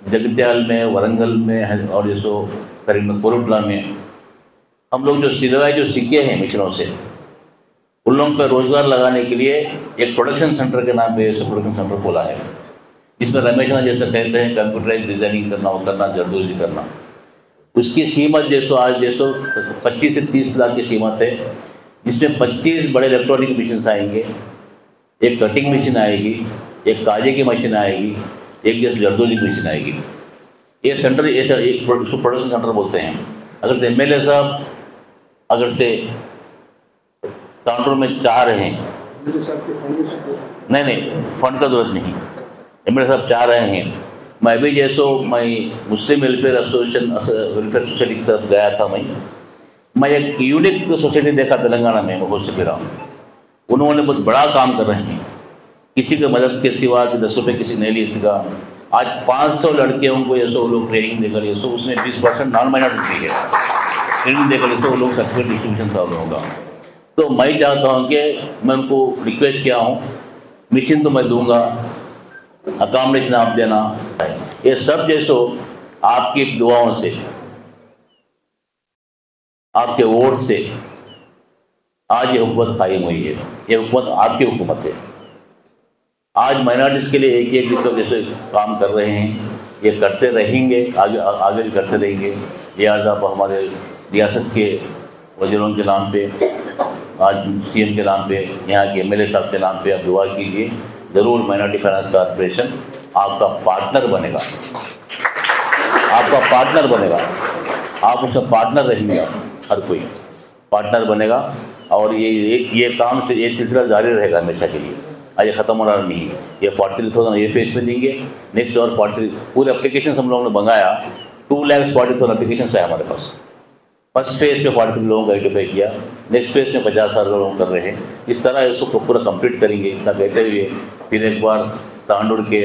जगत्याल में, वरंगल में और जैसो करीब कोरुटला में हम लोग जो सिलवाई जो सीखे हैं मशीनों से, उन लोगों पर रोजगार लगाने के लिए एक प्रोडक्शन सेंटर के नाम पे प्रोडक्शन सेंटर खोला है, जिसमें रमेश जैसे कहते हैं कंप्यूटराइज डिजाइनिंग करना, जरदोजी करना। उसकी कीमत जैसो आज 25 से 30 लाख की कीमत है, जिसमें 25 बड़े इलेक्ट्रॉनिक मशीन आएंगे, एक कटिंग मशीन आएगी, एक काजे की मशीन आएगी, एक जैसे जरदोजी की मशीन आएगी। ये सेंटर ऐसा एक प्रोडक्शन सेंटर बोलते हैं। अगर से एमएलए साहब अगर से तांडूर में चाह रहे हैं, नहीं फंड का जरूरत नहीं, एमएलए साहब चाह रहे हैं। मैं भी जैसो मैं मुस्लिम वेलफेयर एसोसिएशन वेलफेयर सोसाइटी की तरफ गया था, मैं एक यूनिक सोसाइटी देखा तेलंगाना में, बहुत से फिरा। उन्होंने बहुत बड़ा काम कर रहे हैं, किसी के मदद के सिवा कि 10 रुपये किसी नहीं ले सका। आज 500 लड़कियों को ये सो लोग ट्रेनिंग देकर, ये सो उसमें 20% नॉन माइनॉरिटी है ट्रेनिंग देकर, ये सो लोग सर्टिफिकेट डिस्ट्रीब्यूशन सब होगा। तो मैं चाहता हूँ कि मैं उनको रिक्वेस्ट किया हूँ, मशीन तो मैं दूंगा, अकामडेशन आप देना, ये सब जैसो आपकी दुआओं से, आपके वोट से आज ये हुकूमत कायम हुई है। ये हुकूमत आपकी हुकूमत है। आज माइनॉरिटीज़ के लिए एक मतलब जैसे काम कर रहे हैं, ये करते रहेंगे, आगे भी करते रहेंगे। लिहाजा आप हमारे रियासत के वज़ीरों के नाम पे, आज सीएम के नाम पे, यहाँ के एमएलए साहब के नाम पे आप दुआ कीजिए। ज़रूर माइनॉरिटी फाइनेंस कॉर्पोरेशन आपका पार्टनर बनेगा, आपका पार्टनर बनेगा, आप उसका पार्टनर रहेंगे, हर कोई पार्टनर बनेगा। और ये काम से ये सिलसिला जारी रहेगा हमेशा के लिए। आज ये ख़त्म होना नहीं। ये 43,000 ये फेज में देंगे, नेक्स्ट और 43 पूरे एप्लीकेशन हम लोगों ने मंगाया, 2,40,000 एप्लीकेशन है हमारे पास। फर्स्ट फेज पे 43 लोगों को आइडेंटिफाई किया, नेक्स्ट फेज में 50,000 लोग कर रहे हैं। इस तरह इसको पूरा कंप्लीट करेंगे। इतना कहते हुए फिर एक बार तांडूर के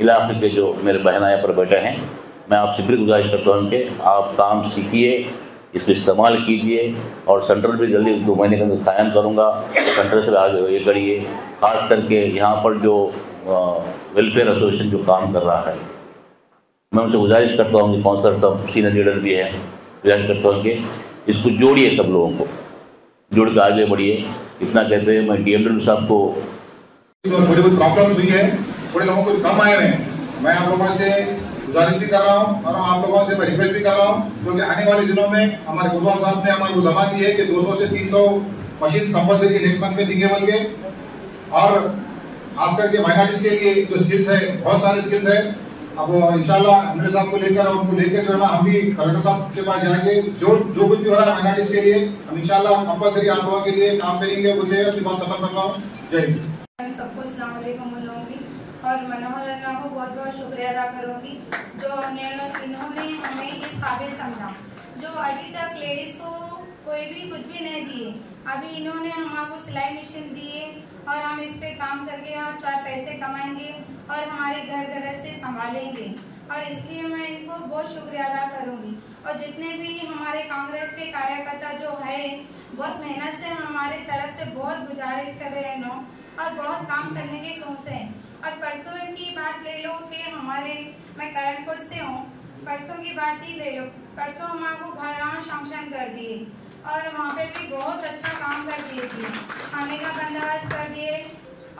इलाके के जो मेरे बहना यहाँ पर बैठे हैं, मैं आपसे फिर गुजारिश करता हूँ कि आप काम सीखिए, इसको इस्तेमाल कीजिए। और सेंटर भी जल्दी 2 महीने के अंदर कायम करूँगा, सेंटर से आगे ये करिए। ख़ास करके यहाँ पर जो वेलफेयर एसोसिएशन जो काम कर रहा है, मैं उनसे गुजारिश करता हूँ कि काउंसलर सब सीनियर लीडर भी है, गुजारिश करता हूँ कि इसको जोड़िए, सब लोगों को जोड़ के आगे बढ़िए। इतना कहते हैं मैं डीएमडब्ल्यू साहब को थोड़ी बहुत प्रॉब्लम्स हुई है, थोड़े लोगों को कम आए हैं, मैं आप लोगों से गुजारिश भी कर रहा हूँ और आप लोगों से मैं रिक्वेस्ट भी कर रहा हूँ, क्योंकि आने वाले दिनों में हमारे कोतवाल साहब ने हमारे को जमा दी है कि 200 से 300 मशीन कंपल्सरी नेक्स्ट मंथ में देंगे बोल के। और खास करके माइनॉरिटीज के लिए जो स्किल्स है, बहुत सारे स्किल्स है। अब इंशाल्लाह एमएलए साहब को लेकर उनको लेकर जो है ना, हम भी कलेक्टर साहब के पास जाएंगे। जो कुछ भी हो रहा है माइनॉरिटीज के लिए, हम इंशाल्लाह कंपल्सरी आप लोगों के लिए काम करेंगे बोलते हैं। अपनी बात खत्म करता हूँ। जय हिंद। सबको अस्सलाम वालेकुम। और मनोहर अन्ना को बहुत बहुत शुक्रिया अदा करूँगी जो इन्होंने हमें इस काबिल समझा। जो अभी तक लेडीज़ को कोई भी कुछ भी नहीं दिए, अभी इन्होंने हमको सिलाई मशीन दिए और हम इस पे काम करके और 4 पैसे कमाएंगे और हमारे घर से संभालेंगे, और इसलिए मैं इनको बहुत शुक्रिया अदा करूँगी। और जितने भी हमारे कांग्रेस के कार्यकर्ता जो है बहुत मेहनत से हमारे तरफ से बहुत गुजारिश कर रहे हैं और बहुत काम करने की सोच है। और परसों की बात ले लो कि मैं करणपुर से हूँ, परसों की बात ही ले लो, परसों हमको घर शांक्शन कर दिए और वहाँ पे भी बहुत अच्छा काम कर दिए थे, खाने का बंदोबस्त कर दिए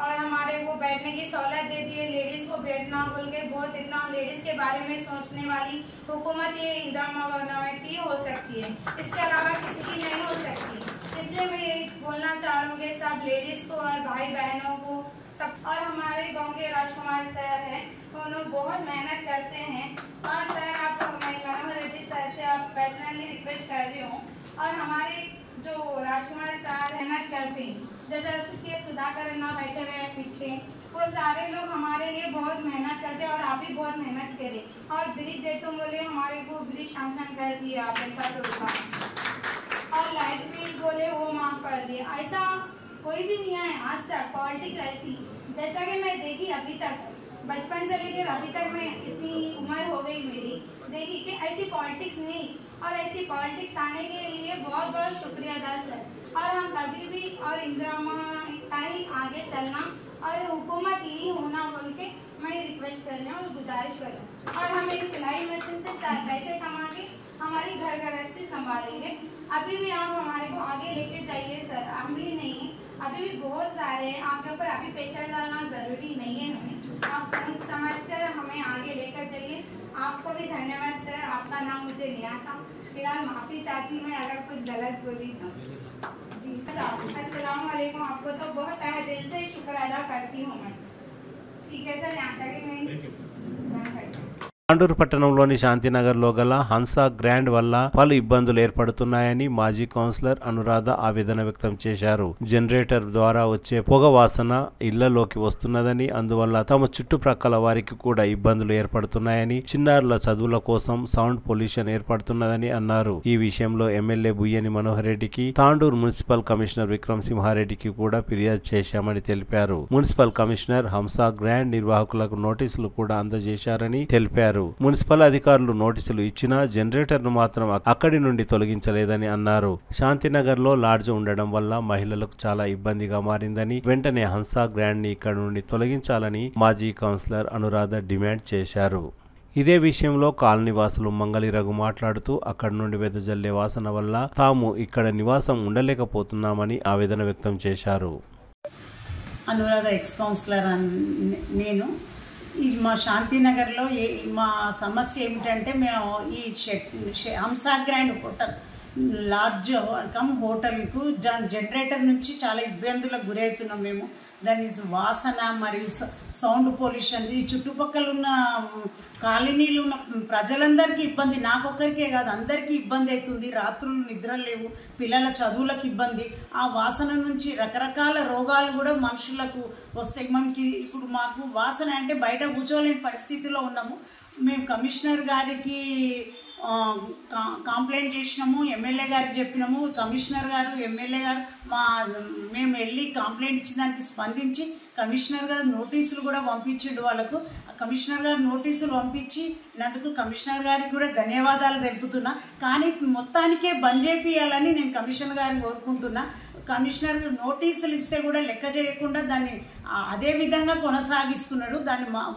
और हमारे को बैठने की सहूलत दे दिए। लेडीज़ को बैठना बोल के बहुत इतना लेडीज़ के बारे में सोचने वाली हुकूमत ये इंदिरा गवर्नमेंट की हो सकती है, इसके अलावा किसी की नहीं हो सकती। इसलिए मैं ये बोलना चाह रहा हूँ कि सब लेडीज़ को और भाई बहनों को सब, और हमारे गांव के राजकुमार सर हैं, उन्होंने बहुत मेहनत करते हैं। और सर आप मनोहर रेड्डी सर से आप पर्सनली रिक्वेस्ट कर रही हूँ, और हमारे जो राजकुमार सर मेहनत करते हैं, जैसे कि सुधाकर अन्ना बैठे हुए हैं पीछे, वो सारे लोग हमारे लिए बहुत मेहनत करते हैं और आप भी बहुत मेहनत करें। और ब्रिज दे तो बोले हमारे को ब्रिज शांक्शन कर दिया आपने का, और लाइट भी बोले वो माफ कर दिए। ऐसा कोई भी नहीं है आज तक पॉलिटिक्स ऐसी, जैसा कि मैं देखी अभी तक, बचपन से लेकर अभी तक मैं इतनी उम्र हो गई मेरी, देखी कि ऐसी पॉलिटिक्स नहीं। और ऐसी पॉलिटिक्स आने के लिए बहुत बहुत शुक्रिया अदा सर। और हम कभी भी और इंदिरा का ही आगे चलना और हुकूमत यही होना बोल के मैं रिक्वेस्ट कर रही हूँ और गुजारिश कर रही हूँ। और हम एक सिलाई मशीन से 4 पैसे कमा के हमारी घर गृहस्थी संभालेंगे। अभी भी आप हमारे को आगे लेके जाइए सर, हम भी नहीं, अभी भी बहुत सारे हैं, आपके ऊपर अभी प्रेशर डालना ज़रूरी नहीं है हमें, आप सोच समझ कर हमें आगे लेकर जाइए। आपको भी धन्यवाद सर, आपका नाम मुझे नहीं आता, फिलहाल माफ़ी चाहती मैं अगर कुछ गलत बोली तो। जी अस्सलाम वालेकुम, आपको तो बहुत तहे दिल से शुक्र अदा करती हूँ मैं। ठीक है सर, यहाँ तक मैं తాండూరు పట్టణంలోని శాంతినగర్లో గల హంసా గ్రాండ్ వల్ల పలు ఇబ్బందులు ఏర్పడుతున్నాయని మాజీ కౌన్సిలర్ అనురాధ ఆవేదన వ్యక్తం చేశారు. జనరేటర్ ద్వారా వచ్చే పొగ వాసన ఇళ్లలోకి వస్తున్నదని, అందువల్ల తమ చుట్టుప్రక్కల వారికి కూడా ఇబ్బందులు ఏర్పడుతున్నాయని, చిన్నారుల చదువుల కోసం సౌండ్ పొల్యూషన్ ఏర్పడుతున్నదని అన్నారు. ఈ విషయంలో ఎమ్మెల్యే బుయ్యని మనోహర్ రెడ్డికి, తాండూరు మున్సిపల్ కమిషనర్ విక్రమ్ సింహారెడ్డికి కూడా ఫిర్యాదు చేశామని తెలిపారు. మున్సిపల్ కమిషనర్ హంసా గ్రాండ్ నిర్వాహకులకు నోటీసులు కూడా అందజేశారని తెలిపారు. మున్సిపల్ అధికారులు నోటీసులు ఇచ్చినా జనరేటర్ను మాత్రం అక్కడి నుండి తొలగించలేదని అన్నారు. శాంతినగర్ లో లాడ్జ్ ఉండడం వల్ల మహిళలకు చాలా ఇబ్బందిగా మారిందని, వెంటనే హంసా గ్రాండ్ ని ఇక్కడ నుండి తొలగించాలని మాజీ కౌన్సిలర్ అనురాధ డిమాండ్ చేశారు. ఇదే విషయంలో కాలనీ వాసులు మంగళి రఘు మాట్లాడుతూ అక్కడి నుండి వెదజల్లే వాసన వల్ల తాము ఇక్కడ నివాసం ఉండలేకపోతున్నామని ఆవేదన వ్యక్తం చేశారు. అనురాధ ఎక్స్ కౌన్సిలర్ నేను మా శాంతినగర్లో మా సమస్య ఏమిటంటే మేము ఈ Hamsa grand hotel lodge cum హోటల్కు జనరేటర్ నుంచి చాలా ఇబ్బందులకు గురవుతున్నాం మేము. దాని వాసన మరియు సౌండ్ పొల్యూషన్ ఈ చుట్టుపక్కల ఉన్న కాలనీలు ఉన్న ప్రజలందరికీ ఇబ్బంది, నాకొక్కరికే కాదు అందరికీ ఇబ్బంది అవుతుంది. రాత్రులు నిద్ర లేవు, పిల్లల చదువులకు ఇబ్బంది, ఆ వాసన నుంచి రకరకాల రోగాలు కూడా మనుషులకు వస్తాయి. ఇప్పుడు మాకు వాసన అంటే బయట కూర్చోలేని పరిస్థితిలో ఉన్నాము. మేము కమిషనర్ గారికి కంప్లైంట్ చేసినాము, ఎమ్మెల్యే గారికి చెప్పినాము. కమిషనర్ గారు ఎమ్మెల్యే గారు మేము వెళ్ళి కంప్లైంట్ ఇచ్చిన దానికి స్పందించి కమిషనర్ గారు నోటీసులు కూడా పంపించిండు వాళ్ళకు. కమిషనర్ గారు నోటీసులు పంపించినందుకు కమిషనర్ గారికి కూడా ధన్యవాదాలు తెలుపుతున్నా. కానీ మొత్తానికే బంద్ చేపియాలని నేను కమిషనర్ గారిని కోరుకుంటున్నా. కమిషనర్ నోటీసులు ఇస్తే కూడా లెక్క చేయకుండా దాన్ని అదే విధంగా కొనసాగిస్తున్నాడు.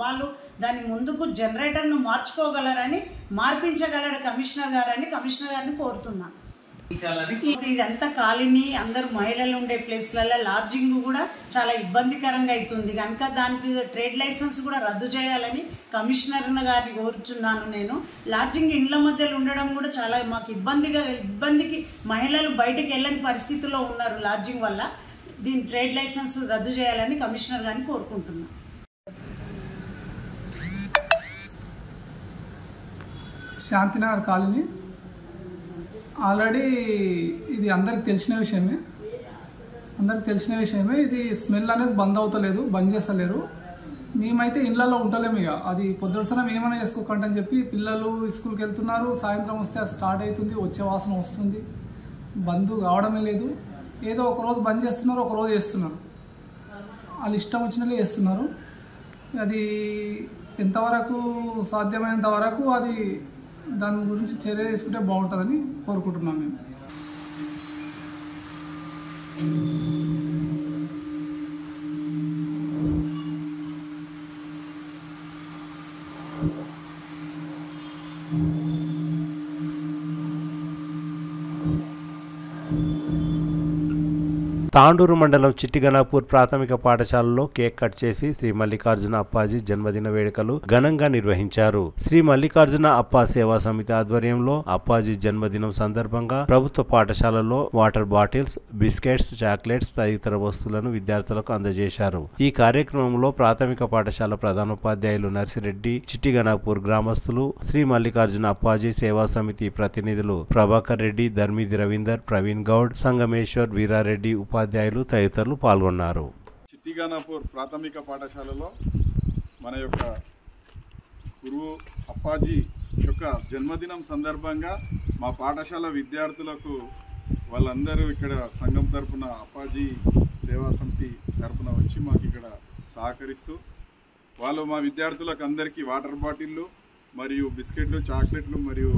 వాళ్ళు దాని ముందుకు జనరేటర్ను మార్చుకోగలరని, మార్పించగలడు కమిషనర్ గారని కమిషనర్ గారిని కోరుతున్నాను. ఇదంతా కాలనీ అందరూ మహిళలు ఉండే ప్లేస్లలో లాడ్జింగ్ కూడా చాలా ఇబ్బందికరంగా అవుతుంది కనుక దానికి ట్రేడ్ లైసెన్స్ కూడా రద్దు చేయాలని కమిషనర్ గారిని కోరుచున్నాను. నేను లాడ్జింగ్ ఇండ్ల మధ్యలో ఉండడం కూడా చాలా మాకు ఇబ్బందికి మహిళలు బయటకు వెళ్ళని పరిస్థితిలో ఉన్నారు లాడ్జింగ్ వల్ల. దీని ట్రేడ్ లైసెన్స్ రద్దు చేయాలని కమిషనర్ గారిని కోరుకుంటున్నాను. శాంతినగర్ కాలనీ ఆల్రెడీ ఇది అందరికి తెలిసిన విషయమే. ఇది స్మెల్ అనేది బంద్ చేస్తలేరు. మేమైతే ఇళ్ళల్లో ఉండలేము. ఇక అది పొద్దుసనం ఏమైనా చేసుకోకండి అని చెప్పి పిల్లలు స్కూల్కి వెళ్తున్నారు. సాయంత్రం వస్తే అది స్టార్ట్ అవుతుంది, వచ్చే వాసన వస్తుంది, బంద్ కావడమే లేదు. ఏదో ఒకరోజు బంద్ చేస్తున్నారు, ఒకరోజు చేస్తున్నారు, వాళ్ళు ఇష్టం వచ్చినట్లు చేస్తున్నారు. అది ఎంతవరకు సాధ్యమైనంత వరకు అది దాని గురించి చర్య తీసుకుంటే బాగుంటుందని కోరుకుంటున్నాం మేము. తాండూరు మండలం చిట్టిగణాపూర్ ప్రాథమిక పాఠశాలలో కేక్ కట్ చేసి శ్రీ మల్లికార్జున అప్పాజీ జన్మదిన వేడుకలు ఘనంగా నిర్వహించారు. శ్రీ మల్లికార్జున అప్పా సేవా సమితి ఆధ్వర్యంలో అప్పాజీ జన్మదినం సందర్భంగా ప్రభుత్వ పాఠశాలలో వాటర్ బాటిల్స్, బిస్కెట్స్, చాక్లెట్స్ తదితర వస్తువులను విద్యార్థులకు అందజేశారు. ఈ కార్యక్రమంలో ప్రాథమిక పాఠశాల ప్రధానోపాధ్యాయులు నర్సిరెడ్డి, చిట్టిగణాపూర్ గ్రామస్తులు, శ్రీ మల్లికార్జున అప్పాజీ సేవా సమితి ప్రతినిధులు ప్రభాకర్ రెడ్డి, ధర్మిది రవీందర్, ప్రవీణ్ గౌడ్, సంగమేశ్వర్, వీరారెడ్డి, ఉపాధ్యాయులు తదితరులు పాల్గొన్నారు. చిట్టిగణాపూర్ ప్రాథమిక పాఠశాలలో మన యొక్క గురువు అప్పాజీ యొక్క జన్మదినం సందర్భంగా మా పాఠశాల విద్యార్థులకు వాళ్ళందరూ ఇక్కడ సంఘం తరపున అప్పాజీ సేవా సమితి తరపున వచ్చి మాకు ఇక్కడ సహకరిస్తూ వాళ్ళు మా విద్యార్థులకు అందరికీ వాటర్ బాటిళ్ళు మరియు బిస్కెట్లు, చాక్లెట్లు మరియు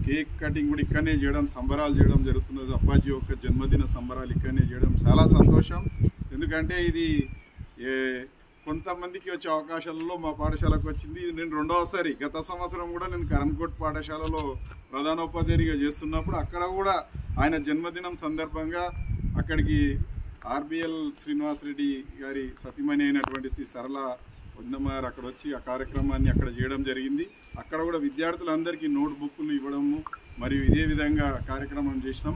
కేక్ కటింగ్ కూడా ఇక్కడనే చేయడం, సంబరాలు చేయడం జరుగుతున్నది. అప్పాజీ యొక్క జన్మదిన సంబరాలు ఇక్కడనే చేయడం చాలా సంతోషం. ఎందుకంటే ఇది కొంతమందికి వచ్చే అవకాశాలలో మా పాఠశాలకు వచ్చింది. నేను రెండవసారి, గత సంవత్సరం కూడా నేను కరణ్కోట్ పాఠశాలలో ప్రధానోపాధ్యాయుడిగా చేస్తున్నప్పుడు అక్కడ కూడా ఆయన జన్మదినం సందర్భంగా అక్కడికి ఆర్బిఎల్ శ్రీనివాసరెడ్డి గారి సతీమణి అయినటువంటి శ్రీ సరళ వదినమ్మ గారు అక్కడ వచ్చి ఆ కార్యక్రమాన్ని అక్కడ చేయడం జరిగింది. అక్కడ కూడా విద్యార్థులందరికీ నోట్ బుక్లు ఇవ్వడము మరియు ఇదే విధంగా కార్యక్రమం చేసినాం.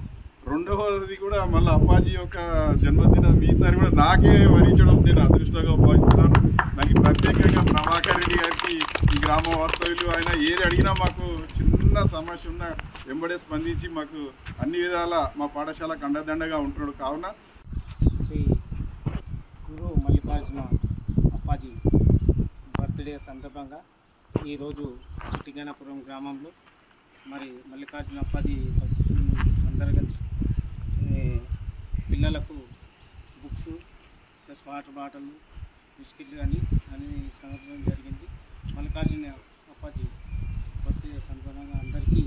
రెండవది కూడా మళ్ళీ అప్పాజీ యొక్క జన్మదినం ఈసారి కూడా నాకే వరించడం నేను అదృష్టంగా భావిస్తున్నాను. నాకు ప్రత్యేకంగా ప్రభాకర్ రెడ్డి గారికి, ఈ గ్రామ వాస్తవ్యులు, ఆయన ఏది అడిగినా మాకు చిన్న సమస్య ఉన్న వెంబడే స్పందించి మాకు అన్ని విధాల మా పాఠశాలకు అండదండగా ఉంటున్నాడు. కావున శ్రీ గురు మల్లికార్జున అప్పాజీ బర్త్డే సందర్భంగా ఈరోజు చిట్టిగణాపురం గ్రామంలో మరి మల్లికార్జున అప్పాజీ అందరూ కలిసి పిల్లలకు బుక్స్ ప్లస్ వాటర్ బాటిల్, బిస్కెట్లు కానీ అని సమర్పించడం జరిగింది. మల్లికార్జున అప్పాజీ బర్త్డే సందర్భంగా అందరికీ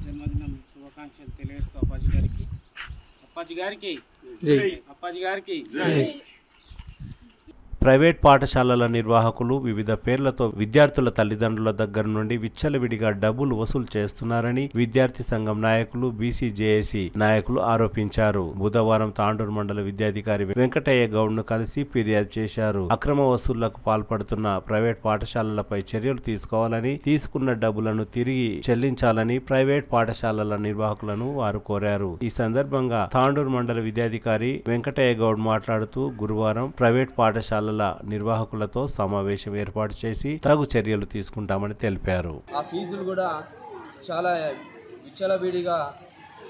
జన్మదినం శుభాకాంక్షలు తెలియజేస్తూ అప్పాజీ గారికి అప్పాజీ గారికి ప్రైవేట్ పాఠశాలల నిర్వాహకులు వివిధ పేర్లతో విద్యార్థుల తల్లిదండ్రుల దగ్గర నుండి విచ్చలవిడిగా డబ్బులు వసూలు చేస్తున్నారని విద్యార్థి సంఘం నాయకులు, బీసీజేఏసీ నాయకులు ఆరోపించారు. బుధవారం తాండూరు మండల విద్యాధికారి వెంకటయ్య గౌడ్ ను కలిసి ఫిర్యాదు చేశారు. అక్రమ వసూళ్లకు పాల్పడుతున్న ప్రైవేట్ పాఠశాలలపై చర్యలు తీసుకోవాలని, తీసుకున్న డబ్బులను తిరిగి చెల్లించాలని ప్రైవేట్ పాఠశాలల నిర్వాహకులను వారు కోరారు. ఈ సందర్భంగా తాండూరు మండల విద్యాధికారి వెంకటయ్య గౌడ్ మాట్లాడుతూ గురువారం ప్రైవేట్ పాఠశాల నిర్వాహకులతో సమావేశం ఏర్పాటు చేసి తగు చర్యలు తీసుకుంటామని తెలిపారు. ఆ ఫీజులు కూడా చాలా విచ్చలవిడిగా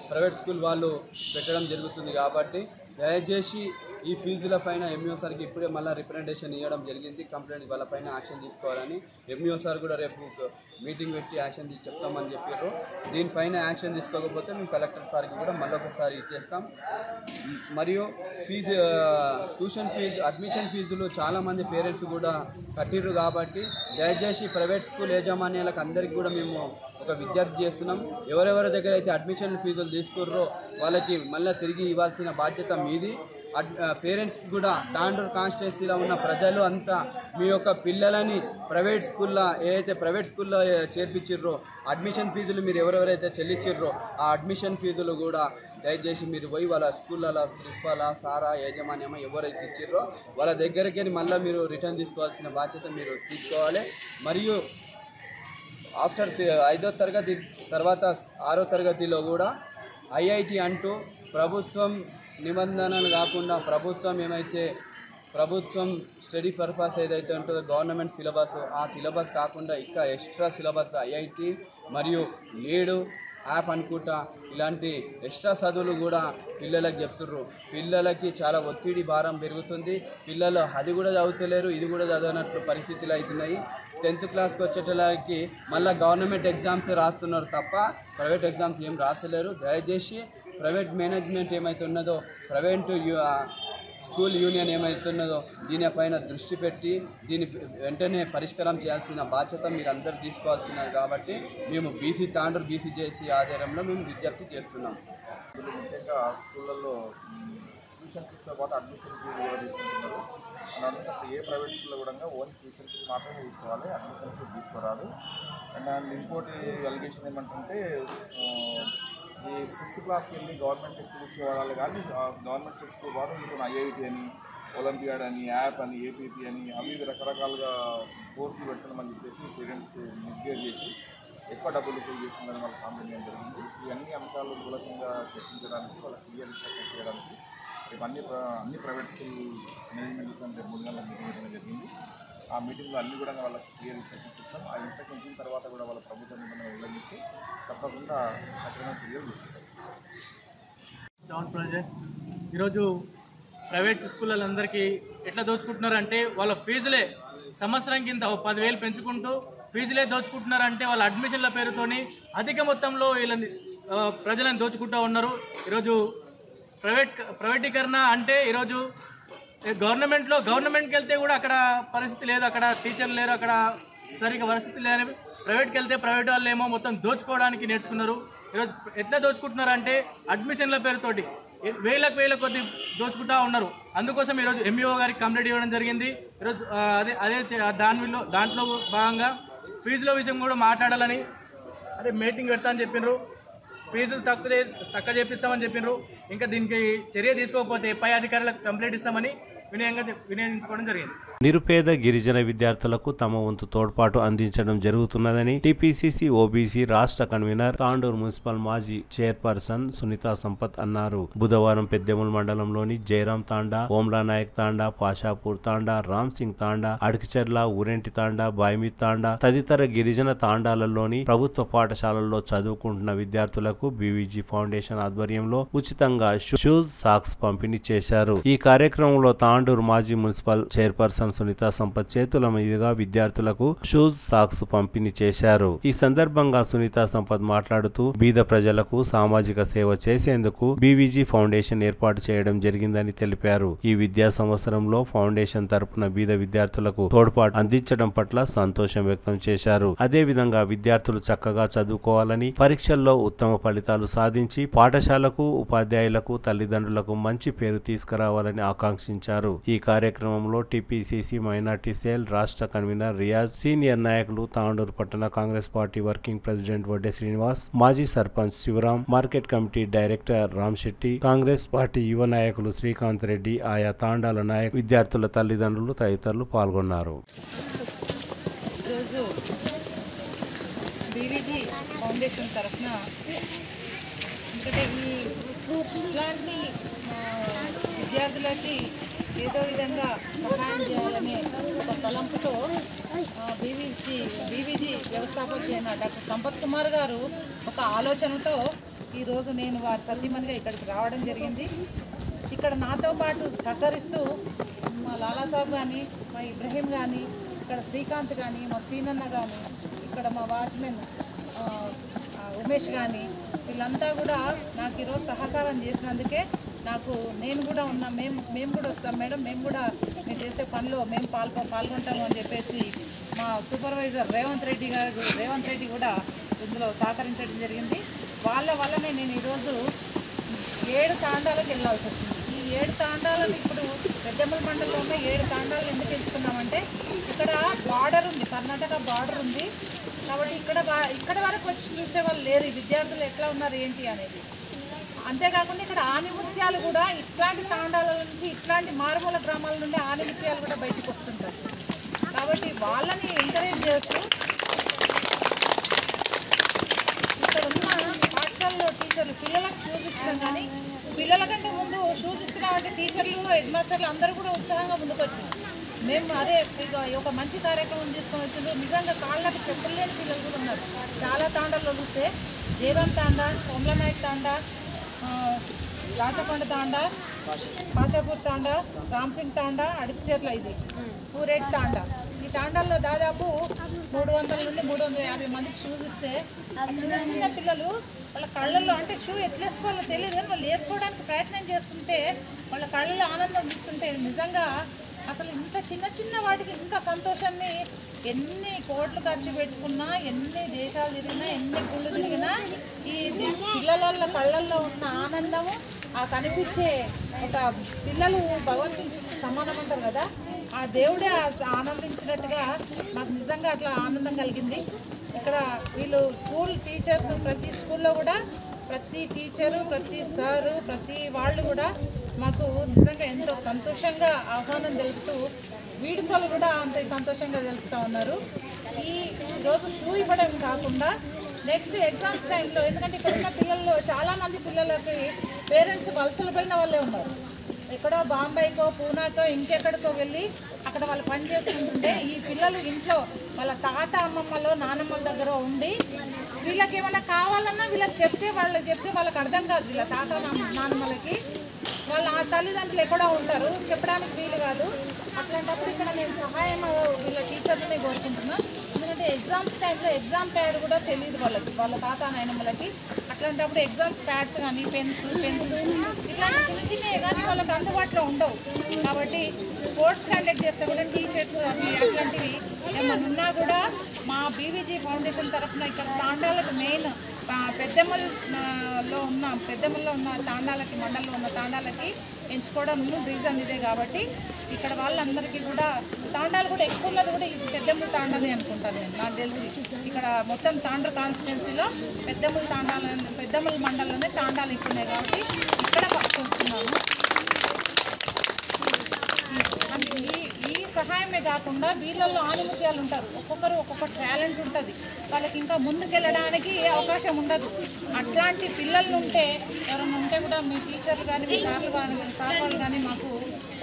ప్రైవేట్ స్కూల్ వాళ్ళు పెట్టడం జరుగుతుంది కాబట్టి దయచేసి ఈ ఫీజుల పైన ఎంఈఓ సార్కి ఇప్పుడే మళ్ళీ రిప్రజెంటేషన్ ఇవ్వడం జరిగింది. కంప్లైంట్ వాళ్ళపైన యాక్షన్ తీసుకోవాలని ఎంఈఓ సార్ కూడా రేపు మీటింగ్ పెట్టి యాక్షన్ చెప్తామని చెప్పారు. దీనిపైన యాక్షన్ తీసుకోకపోతే మేము కలెక్టర్ సార్కి కూడా మళ్ళొకసారి ఇచ్చేస్తాం. మరియు ట్యూషన్ ఫీజు, అడ్మిషన్ ఫీజులు చాలామంది పేరెంట్స్ కూడా కట్టిర్రు కాబట్టి దయచేసి ప్రైవేట్ స్కూల్ యాజమాన్యాలకు అందరికీ కూడా మేము ఒక విజ్ఞప్తి చేస్తున్నాం. ఎవరెవరి దగ్గర అయితే అడ్మిషన్ ఫీజులు తీసుకుర్రో వాళ్ళకి మళ్ళీ తిరిగి ఇవ్వాల్సిన బాధ్యత మీది. పేరెంట్స్కి కూడా తాండూరు కాన్స్టిట్యున్సీలో ఉన్న ప్రజలు అంతా మీ యొక్క పిల్లలని ప్రైవేట్ స్కూల్లో ఏదైతే ప్రైవేట్ స్కూల్లో చేర్పించిర్రో అడ్మిషన్ ఫీజులు మీరు ఎవరెవరైతే చెల్లించిర్రో ఆ అడ్మిషన్ ఫీజులు కూడా దయచేసి మీరు పోయి వాళ్ళ స్కూళ్ళ ప్రిన్సిపాలా, సారా, యాజమాన్యమా ఎవరైతే ఇచ్చిర్రో వాళ్ళ దగ్గరికి మళ్ళీ మీరు రిటర్న్ తీసుకోవాల్సిన బాధ్యత మీరు తీసుకోవాలి. మరియు ఆఫ్టర్ 5వ తరగతి తర్వాత 6వ తరగతిలో కూడా ఐఐటి అంటూ ప్రభుత్వం నిబంధనలు కాకుండా ప్రభుత్వం స్టడీ పర్పస్ ఏదైతే ఉంటుందో గవర్నమెంట్ సిలబస్, ఆ సిలబస్ కాకుండా ఇంకా ఎక్స్ట్రా సిలబస్ ఐఐటి మరియు లీడు యాప్ అనుకుంటా ఇలాంటి ఎక్స్ట్రా చదువులు కూడా పిల్లలకు చెప్తుర్రు. పిల్లలకి చాలా ఒత్తిడి భారం పెరుగుతుంది. పిల్లలు అది కూడా చదువుతలేరు, ఇది కూడా చదవనట్లు పరిస్థితులు అవుతున్నాయి. 10th క్లాస్కి వచ్చేటలకి మళ్ళీ గవర్నమెంట్ ఎగ్జామ్స్ రాస్తున్నారు తప్ప ప్రైవేట్ ఎగ్జామ్స్ ఏం రాస్తలేరు. దయచేసి ప్రైవేట్ మేనేజ్మెంట్ ఏమైతే ఉన్నదో, ప్రైవేట్ స్కూల్ యూనియన్ ఏమవుతున్నదో దీనిపైన దృష్టి పెట్టి దీని వెంటనే పరిష్కారం చేయాల్సిన బాధ్యత మీరు అందరూ తీసుకోవాల్సినది. కాబట్టి మేము బీసీ తాండూరు బీసీజేసీ ఆధ్వర్యంలో మేము విజ్ఞప్తి చేస్తున్నాం. ముఖ్యంగా స్కూళ్ళల్లో ట్యూషన్ ఫీజుతో పాటు అడ్మిషన్ ఫీజు కూడా తీసుకుంటున్నారు. అందుకే ఏ ప్రైవేట్ స్కూల్లో కూడా ఓన్ ట్యూషన్ ఫీజు మాత్రమే తీసుకోవాలి, అడ్మిషన్ ఫీజు తీసుకోరాదు. అండ్ ఇంకోటి అలిగేషన్ ఏమంటే ఈ 6th క్లాస్కి వెళ్ళి గవర్నమెంట్ టెక్స్ట్ ఇచ్చేవాళ్ళు కానీ గవర్నమెంట్ టెక్స్ట్తో పాటు మీకు ఐఐటి అని, ఒలింపియాడ్ అని, యాప్ అని, ఏపీపీ అని అవి రకరకాలుగా కోర్సులు పెట్టమని చెప్పేసి పేరెంట్స్కి మిస్గైడ్ చేసి ఎక్కువ డబ్బులు పే చేస్తుందని వాళ్ళకి కంప్లైంట్ చేయడం జరిగింది. ఈ అన్ని అంశాలు మూలంగా చర్చించడానికి, వాళ్ళకి క్లియర్ ఇన్స్ట్రక్షన్ చేయడానికి రేపు అన్ని ప్రైవేట్ స్కూల్ మేనేజ్మెంట్ రేపు 3 గంటలకు మీటింగ్ పెట్టడం జరిగింది. ఆ మీటింగ్లో అన్ని కూడా వాళ్ళకి క్లియర్ ఇన్స్ట్రక్షన్స్ ఇస్తాం. ఆ ఇన్స్ట్రక్షన్ ఇచ్చిన తర్వాత కూడా వాళ్ళ ప్రభుత్వ నిబంధనలు ఉల్లంఘిస్తే తప్పకుండా కఠిన చర్యలు తీసుకుంటారు. డౌన్ ప్రాజెక్ట్ ఈరోజు ప్రైవేట్ స్కూళ్ళందరికీ ఎట్లా దోచుకుంటున్నారంటే వాళ్ళ ఫీజులే సంవత్సరం కింద 10,000 పెంచుకుంటూ ఫీజులే దోచుకుంటున్నారంటే వాళ్ళ అడ్మిషన్ల పేరుతోని అధిక మొత్తంలో వీళ్ళని ప్రజలను దోచుకుంటూ ఉన్నారు. ఈరోజు ప్రైవేటీకరణ అంటే ఈరోజు గవర్నమెంట్కి వెళ్తే కూడా అక్కడ పరిస్థితి లేదు, అక్కడ టీచర్లు లేరు, అక్కడ సరిగ్గా పరిస్థితి లేని ప్రైవేట్కి వెళ్తే ప్రైవేట్ వాళ్ళు ఏమో మొత్తం దోచుకోవడానికి నేర్చుకున్నారు. ఈరోజు ఎట్లా దోచుకుంటున్నారు అంటే అడ్మిషన్ల పేరుతోటి వేల కొద్ది దోచుకుంటా ఉన్నారు. అందుకోసం ఈరోజు ఎంఈఓ గారికి కంప్లైంట్ ఇవ్వడం జరిగింది. ఈరోజు దాంట్లో భాగంగా ఫీజుల విషయం కూడా మాట్లాడాలని మీటింగ్ పెడతా అని చెప్పినారు. ఫీజులు తక్కువ చేపిస్తామని చెప్పినారు. ఇంకా దీనికి చర్య తీసుకోకపోతే పై అధికారులకు కంప్లైంట్ ఇస్తామని వినియోగించుకోవడం జరిగింది. నిరుపేద గిరిజన విద్యార్థులకు తమ వంతు తోడ్పాటు అందించడం జరుగుతున్నదని టీపీసీసీ ఓబీసీ రాష్ట్ర కన్వీనర్ తాండూరు మున్సిపల్ మాజీ చైర్పర్సన్ సునీతా సంపత్ అన్నారు. బుధవారం పెద్దెముల్ మండలంలోని జయరాం తాండా, ఓమ్లా నాయక్ తాండా, పాషాపూర్ తాండా, రామ్ సింగ్ తాండా, అడికిచెర్ల, ఊరెంటి తాండా, బాయిమిత్ తాండా తదితర గిరిజన తాండాలలోని ప్రభుత్వ పాఠశాలల్లో చదువుకుంటున్న విద్యార్థులకు బీవీజీ ఫౌండేషన్ ఆధ్వర్యంలో ఉచితంగా షూస్, సాక్స్ పంపిణీ చేశారు. ఈ కార్యక్రమంలో తాండూరు మాజీ మున్సిపల్ చైర్పర్సన్ సునీతా సంపత్ చేతుల మీదుగా విద్యార్థులకు షూస్, సాక్స్ పంపిణీ చేశారు. ఈ సందర్భంగా సునీతా సంపత్ మాట్లాడుతూ బీద ప్రజలకు సామాజిక సేవ చేసేందుకు బీవీజీ ఫౌండేషన్ ఏర్పాటు చేయడం జరిగిందని తెలిపారు. ఈ విద్యా సంవత్సరంలో ఫౌండేషన్ తరపున బీద విద్యార్థులకు తోడ్పాటు అందించడం పట్ల సంతోషం వ్యక్తం చేశారు. అదేవిధంగా విద్యార్థులు చక్కగా చదువుకోవాలని, పరీక్షల్లో ఉత్తమ ఫలితాలు సాధించి పాఠశాలకు, ఉపాధ్యాయులకు, తల్లిదండ్రులకు మంచి పేరు తీసుకురావాలని ఆకాంక్షించారు. ఈ కార్యక్రమంలో టీపీసీసీ మైనార్టీ సెల్ రాష్ట్ర కన్వీనర్ రియాజ్, సీనియర్ నాయకులు తాండూరు పట్టణ Congress party working president Vadde Srinivas, మాజీ sarpanch Shivaram, market committee director Ram Shetty, Congress party యువ నాయకులు శ్రీకాంత్ రెడ్డి, ఆయా తాండాల నాయకులు, విద్యార్థుల తల్లిదండ్రులు తదితరులు పాల్గొన్నారు. ఈరోజు బీవీజీ ఫౌండేషన్ తరఫున ఇట్లాంటి విద్యార్థులకి ఏదో విధంగా సహాయం చేయాలనే ఒక తలంపుతో బీవీజీ వ్యవస్థాపకులు అయిన డాక్టర్ సంపత్ కుమార్ గారు ఒక ఆలోచనతో ఈరోజు నేను వారి సతీమణిగా ఇక్కడికి రావడం జరిగింది. ఇక్కడ నాతో పాటు సహకరిస్తూ మా లాలాసాబ్ కానీ, మా ఇబ్రహీం కానీ, ఇక్కడ శ్రీకాంత్ కానీ, మా సీనన్న కానీ, ఇక్కడ మా వాచ్మెన్ ఉమేష్ కానీ, వీళ్ళంతా కూడా నాకు ఈరోజు సహకారం చేసినందుకే నేను కూడా ఉన్నా, మేము కూడా వస్తాం మేడం, మేము కూడా మీరు చేసే పనిలో మేము పాల్గొంటాము అని చెప్పేసి మా సూపర్వైజర్ రేవంత్ రెడ్డి కూడా ఇందులో సహకరించడం జరిగింది. వాళ్ళ వల్లనే నేను ఈరోజు 7 తాండాలకు వెళ్ళాల్సి వచ్చింది. ఈ 7 తాండాలను ఇప్పుడు పెద్దెమ్మల మండలంలో ఉన్న 7 తాండాలను ఎందుకు ఎంచుకున్నామంటే ఇక్కడ బార్డర్ ఉంది, కర్ణాటక బార్డర్ ఉంది కాబట్టి ఇక్కడ వరకు వచ్చి చూసే వాళ్ళు లేరు, ఈ విద్యార్థులు ఎట్లా ఉన్నారు ఏంటి అనేది. అంతేకాకుండా ఇక్కడ ఆనిముత్యాలు కూడా ఇట్లాంటి తాండాల నుంచి, ఇట్లాంటి మారుమూల గ్రామాల నుండి ఆనిముత్యాలు కూడా బయటకు వస్తుంటాయి. కాబట్టి వాళ్ళని ఎంకరేజ్ చేస్తూ ఇక్కడ ఉన్న పాఠశాలలో టీచర్లు పిల్లలకు షూస్ ఇచ్చడం కానీ, పిల్లల కంటే ముందు షూస్ ఇస్తున్నామంటే టీచర్లు, హెడ్ మాస్టర్లు అందరూ కూడా ఉత్సాహంగా ముందుకు వచ్చింది. మేము ఒక మంచి కార్యక్రమం తీసుకొని వచ్చిండ్రు. నిజంగా కాళ్ళకి చెప్పులు లేని పిల్లలు కూడా ఉన్నారు. చాలా తాండాల్లో చూస్తే జయరామ్ తాండా, కొమ్లనాయక్ తాండా, రాచకొండ తాండా, పాషాపూర్ తాండా, రామ్సింగ్ తాండా, అడిపిచేర్ల ఇది పూరేట్ తాండా. ఈ తాండాల్లో దాదాపు 300 నుండి 350 మందికి షూస్ ఇస్తే చిన్న చిన్న పిల్లలు వాళ్ళ కళ్ళల్లో అంటే షూ ఎట్లా వేసుకోవాలో తెలియదు కానీ వాళ్ళు వేసుకోవడానికి ప్రయత్నం చేస్తుంటే వాళ్ళ కళ్ళలో ఆనందం ఇస్తుంటే నిజంగా అసలు ఇంత చిన్న చిన్న వాటికి ఇంత సంతోషాన్ని ఎన్ని కోట్లు ఖర్చు పెట్టుకున్నా, ఎన్ని దేశాలు తిరిగినా, ఎన్ని గుళ్ళు తిరిగినా ఈ పిల్లల కళ్ళల్లో ఉన్న ఆనందము, ఆ కనిపించే ఒక పిల్లలు భగవంతుని సమానం అంటారు కదా, ఆ దేవుడే ఆనందించినట్టుగా నాకు నిజంగా అట్లా ఆనందం కలిగింది. ఇక్కడ వీళ్ళు స్కూల్ టీచర్స్ ప్రతి స్కూల్లో కూడా ప్రతి టీచరు, ప్రతి సారు, ప్రతి వాళ్ళు కూడా మాకు నిజంగా ఎంతో సంతోషంగా ఆహ్వానం తెలుపుతూ వీడుకోలు కూడా అంత సంతోషంగా తెలుపుతూ ఉన్నారు. ఈరోజు షూ ఇవ్వడం కాకుండా నెక్స్ట్ ఎగ్జామ్స్ టైంలో, ఎందుకంటే ఇక్కడ ఉన్న పిల్లల్లో చాలామంది పిల్లలకి పేరెంట్స్ వలసలు పోయిన వాళ్ళే ఉన్నారు. ఎక్కడో బాంబేకో, పూనాకో, ఇంకెక్కడికో వెళ్ళి అక్కడ వాళ్ళు పని చేసుకుంటుంటే ఈ పిల్లలు ఇంట్లో వాళ్ళ తాత అమ్మమ్మలో, నానమ్మల దగ్గర ఉండి వీళ్ళకి ఏమైనా కావాలన్నా వీళ్ళకి చెప్తే వాళ్ళకి అర్థం కాదు. వీళ్ళ తాత నానమ్మలకి వాళ్ళ తల్లిదండ్రులు ఎక్కడో ఉంటారు, చెప్పడానికి వీలు కాదు. అట్లాంటప్పుడు ఇక్కడ నేను సహాయం వీళ్ళ టీచర్స్ని కోరుకుంటున్నాను. ఎందుకంటే ఎగ్జామ్స్ టైంలో ఎగ్జామ్ ప్యాడ్ కూడా తెలియదు వాళ్ళ తాత నాయనమ్మలకి. అట్లాంటప్పుడు ఎగ్జామ్స్ ప్యాడ్స్ కానీ, పెన్సిల్స్ ఇట్లాంటి చిన్న చిన్నవి కానీ వాళ్ళకి అందుబాటులో ఉండవు. కాబట్టి స్పోర్ట్స్ కండక్ట్ చేస్తే కూడా టీ-షర్ట్స్ అట్లాంటివి ఏమైనా ఉన్నా కూడా మా బీవీజీ ఫౌండేషన్ తరఫున ఇక్కడ తాండాలకు మెయిన్ పెద్దమల్లో ఉన్న తాండాలకి, మండలంలో ఉన్న తాండాలకి ఎంచుకోవడం రీజన్ ఇదే. కాబట్టి ఇక్కడ వాళ్ళందరికీ కూడా తాండాలు కూడా ఎక్కువ ఉన్నది కూడా ఈ పెద్దమ్మల తాండానే అనుకుంటాను నేను, నాకు తెలిసి. ఇక్కడ మొత్తం తాండ్ర కాన్స్టిట్యున్సీలో పెద్దమ్మల మండలంలోనే తాండాలు ఎక్కువ ఉన్నాయి కాబట్టి ఇక్కడ ఫస్ట్ వస్తున్నాము. ఈ సహాయమే కాకుండా వీళ్ళల్లో ఆనిముత్యాలు ఉంటారు, ఒక్కొక్కరు ఒక్కొక్క టాలెంట్ ఉంటుంది, వాళ్ళకి ఇంకా ముందుకెళ్ళడానికి అవకాశం ఉండదు. అట్లాంటి పిల్లలు ఉంటే ఎవరైనా ఉంటే కూడా మీ టీచర్లు కానీ, మీ సార్లు కానీ, సార్ వాళ్ళు కానీ మాకు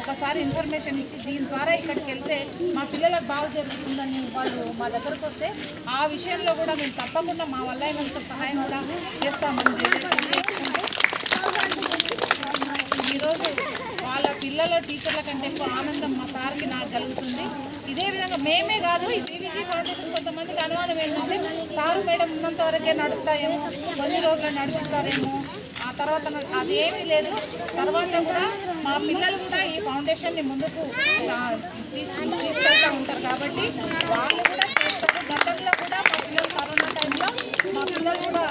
ఒకసారి ఇన్ఫర్మేషన్ ఇచ్చి దీని ద్వారా ఇక్కడికి వెళ్తే మా పిల్లలకు బాగా జరుగుతుందని వాళ్ళు మా దగ్గరకు వస్తే ఆ విషయంలో కూడా మేము తప్పకుండా మా వల్ల ఏమైనా సహాయం కూడా చేస్తామని ఈరోజు వాళ్ళ పిల్లల టీచర్ల కంటే ఎక్కువ ఆనందం మా సార్కి నాకు కలుగుతుంది. ఇదే విధంగా మేమే కాదు, ఈ బీవీజీ ఫౌండేషన్ కొంతమందికి అనుమానం ఏంటంటే సారు మేడం ఉన్నంత వరకే నడుస్తాయేమో, కొన్ని రోజులు నడిపిస్తారేమో, ఆ తర్వాత అదేమీ లేదు. తర్వాత కూడా మా పిల్లలు కూడా ఈ ఫౌండేషన్ని ముందుకు తీసుకెళ్తూ ఉంటారు కాబట్టి వాళ్ళు కూడా చేస్తారు. గతంలో కూడా మా పిల్లలు కరోనా టైంలో మా పిల్లలు కూడా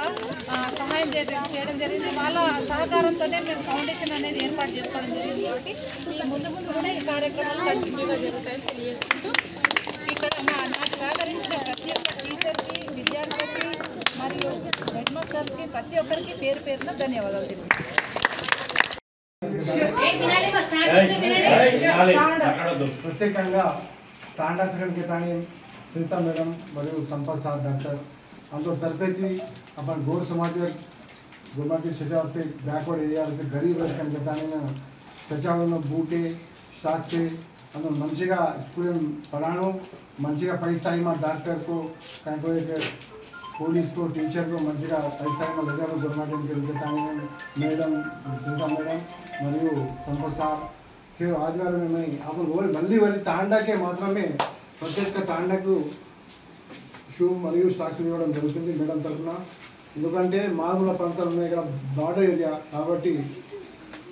సహాయం చేయడం జరిగింది. వాళ్ళ సహకారంతోనే మేము ఫౌండేషన్ అనేది ఏర్పాటు చేసుకోవడం జరిగింది. కాబట్టి ఈ ముందు కూడా ఈ కార్యక్రమాలు కంటిన్యూగా చేస్తాయని తెలియజేసుకుంటూ ఇక్కడ నాకు సహకరించిన ప్రతి ఒక్క టీచర్కి, విద్యార్థులకి మరియు హెడ్ మాస్టర్స్కి ప్రతి ఒక్కరికి పేరు పేరున ధన్యవాదాలు తెలియజేస్తాను. ప్రత్యేకంగా తాండా సెకండ్ केतानी सुनीता मैडम మరియు संपत साहब डॉक्टर हम लोग तरफे अपन गौर समाज गुरमाटी सचाव से बैकवर्ड एरिया से गरीब सेकंड केतानी में सचाव में बूटे साथ से हम मंचिगा स्कूल पढ़ानो मंचिगा पै स्थाई में डॉक्टर को कहीं पुलिस को टीचर को मंचिगा पै स्थाई में लगा गुरमाटी केतानी में मैडम सुनीता मैडम మరియు संपत साहब से आदिवार में अपन मल्ली वाली तांडा के मात्रमे ప్రత్యేక తాండకు షూ మరియు స్టాక్స్ ఇవ్వడం జరుగుతుంది మేడం తరఫున. ఎందుకంటే మారుమూల ప్రాంతాలు ఉన్నాయి ఇక్కడ, బార్డర్ ఏరియా కాబట్టి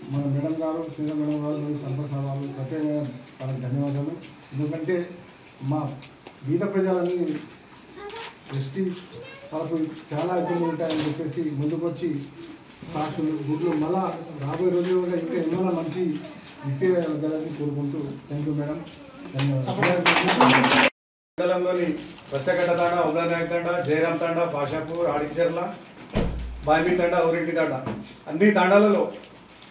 మన మేడం గారు, శ్రీధ మేడం గారు మరియు సంపత్ సార్ వాళ్ళు ప్రత్యేకంగా వాళ్ళకి ధన్యవాదాలు. ఎందుకంటే మా బీద ప్రజలని ఎస్టీ వాళ్ళకు చాలా ఇబ్బందులు ఉంటాయని చెప్పేసి ముందుకొచ్చి స్టాక్స్లు, గుడ్లు మళ్ళా రాబోయే రోజుల్లో కూడా ఇంకా ఏమైనా మంచి ఇప్పేయగలని కోరుకుంటూ థ్యాంక్ యూ మేడం, ధన్యవాదాలు. మండలంలోని రచ్చగడ్డ తాండా, ఉదయనాయక్ తాండా, జయరామ్ తాండా, పాషాపూర్, ఆడిచెర్ల, బాయిమి తాండా, ఊరింటి తాండా అన్ని తాండాలలో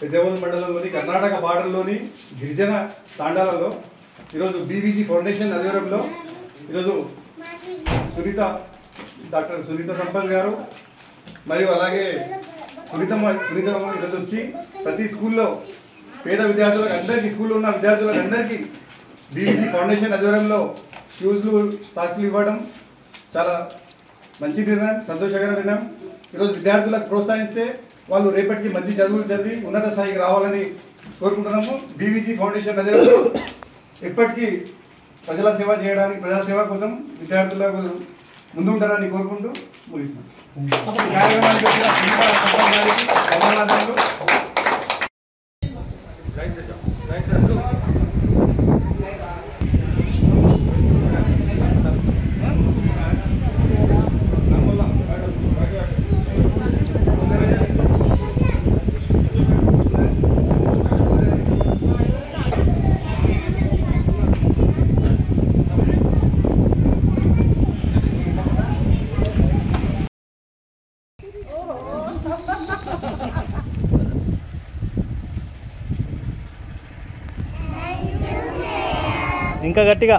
పెద్దవోలు మండలంలోని కర్ణాటక బార్డర్లోని గిరిజన తాండాలలో ఈరోజు బీవీజీ ఫౌండేషన్ ఆధ్వర్యంలో ఈరోజు డాక్టర్ సునీత సంపత్ గారు మరియు అలాగే సునీతమ్మ ఈరోజు వచ్చి ప్రతి స్కూల్లో పేద విద్యార్థులకు అందరికీ, స్కూల్లో ఉన్న విద్యార్థులకు అందరికీ బీవీజీ ఫౌండేషన్ ఆధ్వర్యంలో షూస్లు, సాక్స్లు ఇవ్వడం చాలా మంచి నిర్ణయం, సంతోషకర నిర్ణయం. ఈరోజు విద్యార్థులకు ప్రోత్సహిస్తే వాళ్ళు రేపటికి మంచి చదువులు చదివి ఉన్నత స్థాయికి రావాలని కోరుకుంటున్నాము. బీవీజీ ఫౌండేషన్ అదే ఎప్పటికీ ప్రజల సేవ చేయడానికి, ప్రజా సేవ కోసం విద్యార్థులకు ముందు ఉంటారని కోరుకుంటూ ముగిస్తున్నాం. ఇంకా గట్టిగా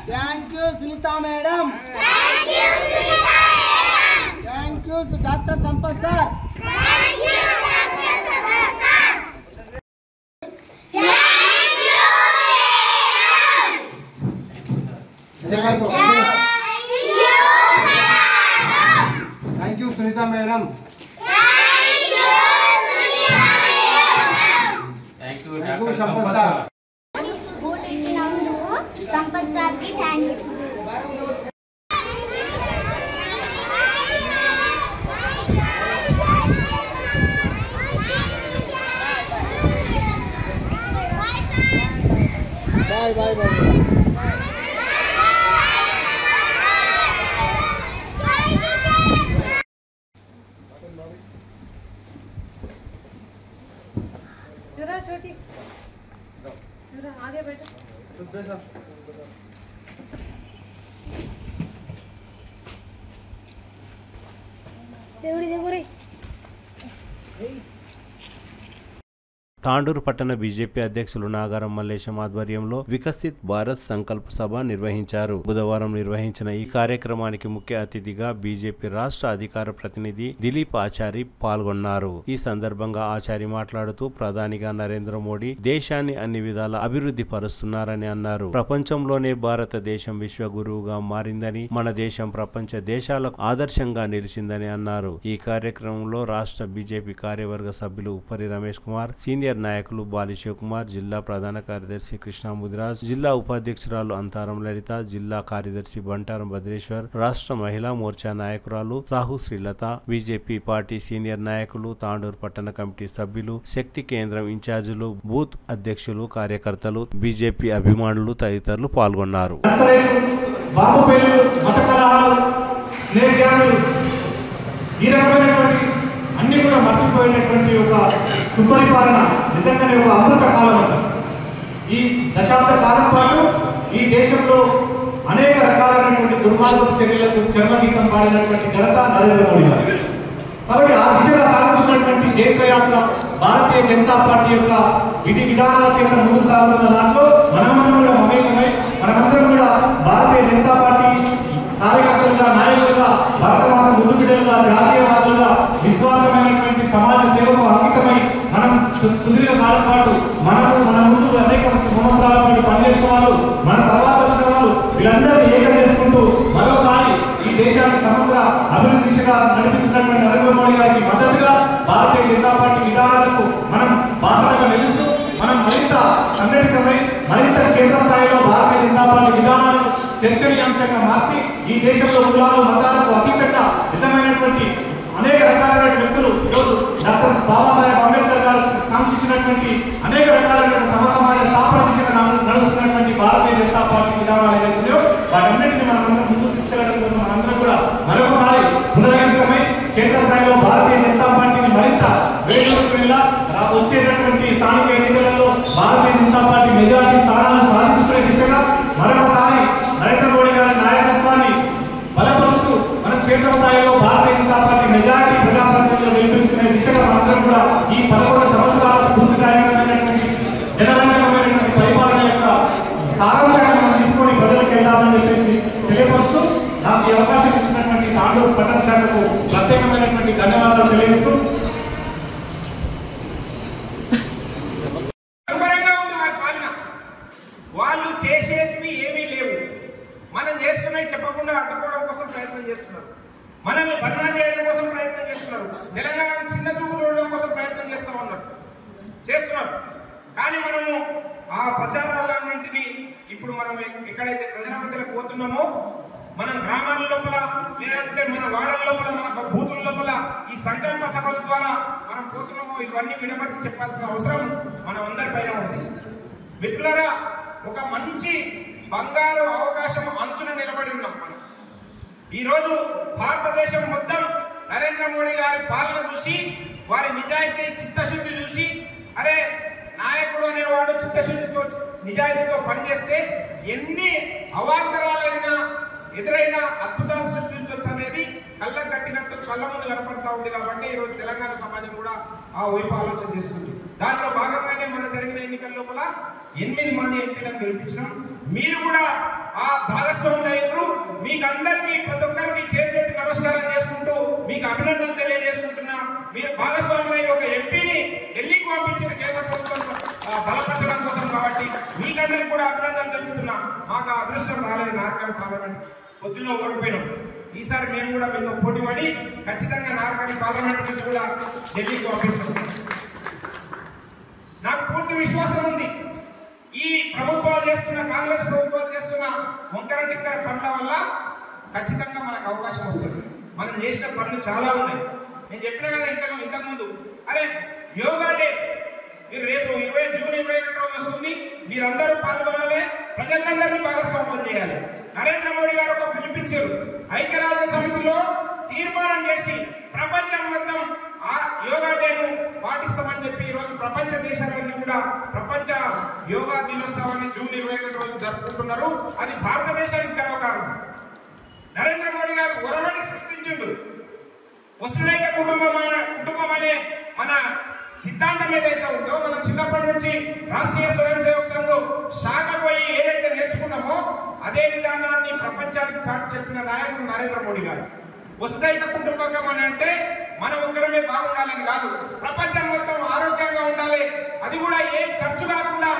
thank you Sunitha madam, thank you doctor Sampath sir. Thank you Sunitha madam, thank you Sampath sir. Sampath साहब की thank you. Bye bye bye. जरा छोटी जरा आगे बैठो. सेवड़ी देखो रे. తాండూరు పట్టణ బీజేపీ అధ్యక్షులు నాగారం మల్లేశం ఆధ్వర్యంలో వికసిత్ భారత్ సంకల్ప సభ నిర్వహించారు. బుధవారం నిర్వహించిన ఈ కార్యక్రమానికి ముఖ్య అతిథిగా బీజేపీ రాష్ట్ర అధికార ప్రతినిధి దిలీప్ ఆచారి పాల్గొన్నారు. ఈ సందర్భంగా ఆచారి మాట్లాడుతూ ప్రధానిగా నరేంద్ర మోడీ దేశాన్ని అన్ని విధాల అభివృద్ధి పరుస్తున్నారని అన్నారు. ప్రపంచంలోనే భారతదేశం విశ్వగురువుగా మారిందని, మన దేశం ప్రపంచ దేశాలకు ఆదర్శంగా నిలిచిందని అన్నారు. ఈ కార్యక్రమంలో రాష్ట్ర బీజేపీ కార్యవర్గ సభ్యులు ఉప్పరి రమేష్ కుమార్, సీనియర్ నాయకులు బాలి శివకుమార్, జిల్లా ప్రధాన కార్యదర్శి కృష్ణ ముదిరాజ్, జిల్లా ఉపాధ్యక్షురాలు అంతారం లలిత, జిల్లా కార్యదర్శి బంటారం భద్రేశ్వర్, రాష్ట్ర మహిళా మోర్చా నాయకురాలు Sahu Srilatha, BJP party senior నాయకులు, తాండూరు పట్టణ కమిటీ సభ్యులు, శక్తి కేంద్రం ఇన్ఛార్జీలు, బూత్ అధ్యక్షులు, కార్యకర్తలు, బీజేపీ అభిమానులు తదితరులు పాల్గొన్నారు. అన్ని కూడా మర్చిపోయినటువంటి ఒక సుపరిపాలన నిజంగానే ఒక అమృత కాలం. ఈ దశాబ్ద కాలం పాటు ఈ దేశంలో అనేక రకాలైనటువంటి దుర్మార్గపు చర్యలకు చర్మగీతం పాడినటువంటి ఘనత నరేంద్ర మోడీ గారు. కాబట్టి ఆ దిశగా సాగుతున్నటువంటి జైత్రయాత్ర భారతీయ జనతా పార్టీ యొక్క విధి విధానాల చేత ముందుకు సాగుతున్న దాంట్లో మనమందరం కూడా మమేకమై మనమందరం కూడా భారతీయ జనతా పార్టీ కార్యకర్తలుగా, నాయకులుగా, భారతమాత ముందు బిడ్డలుగా, జాతీయవాదులుగా, విశ్వాసమైనటువంటి సమాజ సేవకు అంకితమై మనం సుదీర్ఘ కాలం పాటు మన ముందు అనేక సంవత్సరాల పాటు పనిచేసిన వాళ్ళు, మన తర్వాత వచ్చిన వాళ్ళు, వీళ్ళందరినీ ఏకం చేసుకుంటూ మరోసారి ఈ దేశాన్ని సమగ్ర అభివృద్ధి దిశగా నడిపిస్తున్నటువంటి నరేంద్ర మోడీ గారికి మద్దతుగా భారతీయ జనతా పార్టీ విధానాలకు మనం బాసటగా నిలుస్తూ మనం మరింత సంఘటితమై మరింత క్షేత్ర స్థాయిలో భారతీయ జనతా పార్టీ విధానాలను చర్చనీయాంశంగా మార్చి ఈ దేశంలో కులాలు, మతాలకు అతీతంగా నిజమైనటువంటి అనేక రకాలైన వ్యక్తులు ఈరోజు డాక్టర్ బాబాసాహెబ్ అంబేద్కర్ గారు కాంక్షించినటువంటి అనేక రకాలైన సమసమాజ స్థాపన దిశగా నడుస్తున్నటువంటి భారతీయ జనతా పార్టీ విధానాలు ఏదైతున్నాయో వాటన్నింటినీ మనం ముందుకు తీసుకెళ్లడం కోసం మనందరం కూడా మరొకసారి పునరంకితమై క్షేత్రస్థాయిలో భారతీయ జనతా పార్టీని మరింత వేడుకలకు వెళ్ళా వచ్చేటటువంటి స్థానిక ఎన్నికలలో భారతీయ జనతా పార్టీ మెజారిటీ స్థానాలను సాధించుకునే దిశగా మరొకసారి నరేంద్ర మోడీ గారి నాయకత్వాన్ని బలపరుస్తూ మనం క్షేత్ర స్థాయిలో భారతీయ జనతా పార్టీ మెజారిటీ ప్రజాప్రతినిధులు గెలిపించుకునే దిశగా మనందరం కూడా ఈ 11 సంవత్సరాల స్ఫూర్తిదాయకమైనటువంటి జనరంజకమైనటువంటి పరిపాలన యొక్క సారాంశాన్ని మనం తీసుకొని ప్రజలకు వెళ్దామని చెప్పేసి తెలియపరుస్తూ నాకు ఈ అవకాశం ఇచ్చినటువంటి తాండూరు పట్టణ శాఖకు ప్రత్యేకమైనటువంటి ధన్యవాదాలు తెలియజేస్తూ చెప్పకుండా అడ్డుకోవడం కోసం ప్రయత్నం చేస్తున్నారు. మనల్ని బదనాం చేయడం కోసం ప్రయత్నం చేస్తున్నారు. తెలంగాణ చిన్న చూపు చూడడం కోసం ప్రయత్నం చేస్తున్నారు. కానీ మనము ఆ ప్రచారాలన్నింటినీ ఇప్పుడు మనం ఎక్కడైతే ప్రజల మధ్యలో పోతున్నామో, మనం గ్రామాల లోపల లేదంటే మన వాడల లోపల, మన బూతుల లోపల ఈ సంకల్ప సభల ద్వారా మనం పోతున్నామో, ఇవన్నీ విడమర్చి చెప్పాల్సిన అవసరం మనం అందరిపైన ఉంది. మిత్రులారా, ఒక మంచి బంగారు అవకాశం అంచున నిలబడి ఉన్నాం మనం. ఈరోజు భారతదేశం మొత్తం నరేంద్ర మోడీ గారి పాలన చూసి, వారి నిజాయితీ చిత్తశుద్ధి చూసి, అరే నాయకుడు అనేవాడు చిత్తశుద్ధితో నిజాయితీతో పనిచేస్తే ఎన్ని అవాంతరాలైనా ఎదురైనా అద్భుతాలు సృష్టించవచ్చు అనేది కళ్ళ కట్టినట్టు కళ్ళ ముందు కనపడతా ఉంది. కాబట్టి ఈరోజు తెలంగాణ సమాజం కూడా ఆ వైపు ఆలోచన చేస్తుంది. దాంట్లో భాగంగానే మన జరిగిన ఎన్నికల లోపల 8 మంది ఎంపీలను గెలిపించినాం. మీరు కూడా ఆ భాగస్వాములు అయ్యారు. మీకు అందరికీ ప్రతి ఒక్కరికి చేతులెత్తి నమస్కారం చేసుకుంటూ మీకు అభినందనలు తెలియజేసుకుంటున్నా. మీరు భాగస్వాములై ఒక ఎంపీని ఢిల్లీకి పంపించిన కేంద్ర ప్రభుత్వం బలపరచడం కోసం. కాబట్టి మీకందరికీ కూడా అభినందనలు తెలుపుతున్నా. మాకు ఆ అదృష్టం రాలేదు. నార్కల్ పార్లమెంట్ పొద్దులో ఓడిపోయినాం. ఈసారి మేము కూడా మీతో పోటీ పడి ఖచ్చితంగా నార్కల్ పార్లమెంట్ నుంచి కూడా ఢిల్లీకి పంపిస్తాం. నాకు పూర్తి విశ్వాసం ఉంది. ఈ ప్రభుత్వాలు చేస్తున్న, కాంగ్రెస్ ప్రభుత్వాలు చేస్తున్న వంకర టిక్కర పనుల వల్ల ఖచ్చితంగా మనకు అవకాశం వస్తుంది. మనం చేసిన పనులు చాలా ఉన్నాయి. నేను చెప్పిన కదా ఇంతకుముందు, అరే యోగా డే మీరు రేపు జూన్ 22 రోజు వస్తుంది. మీరందరూ పాల్గొనాలి, ప్రజలందరినీ భాగస్వామ్యం చేయాలి. నరేంద్ర మోడీ గారు ఒక పిలిపించారు. ఐక్యరాజ్య సమితిలో తీర్మానం చేసి ప్రపంచం మొత్తం ఆ యోగా డేను పాటిస్తామని చెప్పి ఈరోజు ప్రపంచ దేశాలన్నీ కూడా ప్రపంచ యోగా దినోత్సవాన్ని జూన్ 22 రోజు జరుపుకుంటున్నారు. అది భారతదేశానికి గర్వకారణం. నరేంద్ర మోడీ గారు ఒరవడి సృష్టించిండు. వసుదైక కుటుంబం అనే మన సిద్ధాంతం ఏదైతే ఉందో, మనం చిన్నప్పటి నుంచి రాష్ట్రీయ స్వయం సేవక సంఘం శాఖ పోయి ఏదైతే నేర్చుకున్నామో అదే విధానాన్ని ప్రపంచానికి చాటి చెప్పిన నాయకుడు నరేంద్ర మోడీ గారు. వసుదైక కుటుంబకం అని అంటే మనం ఒక్కరమే బాగుండాలని కాదు, ప్రపంచం మొత్తం ఆరోగ్యంగా ఉండాలి. అది కూడా ఏం ఖర్చు కాకుండా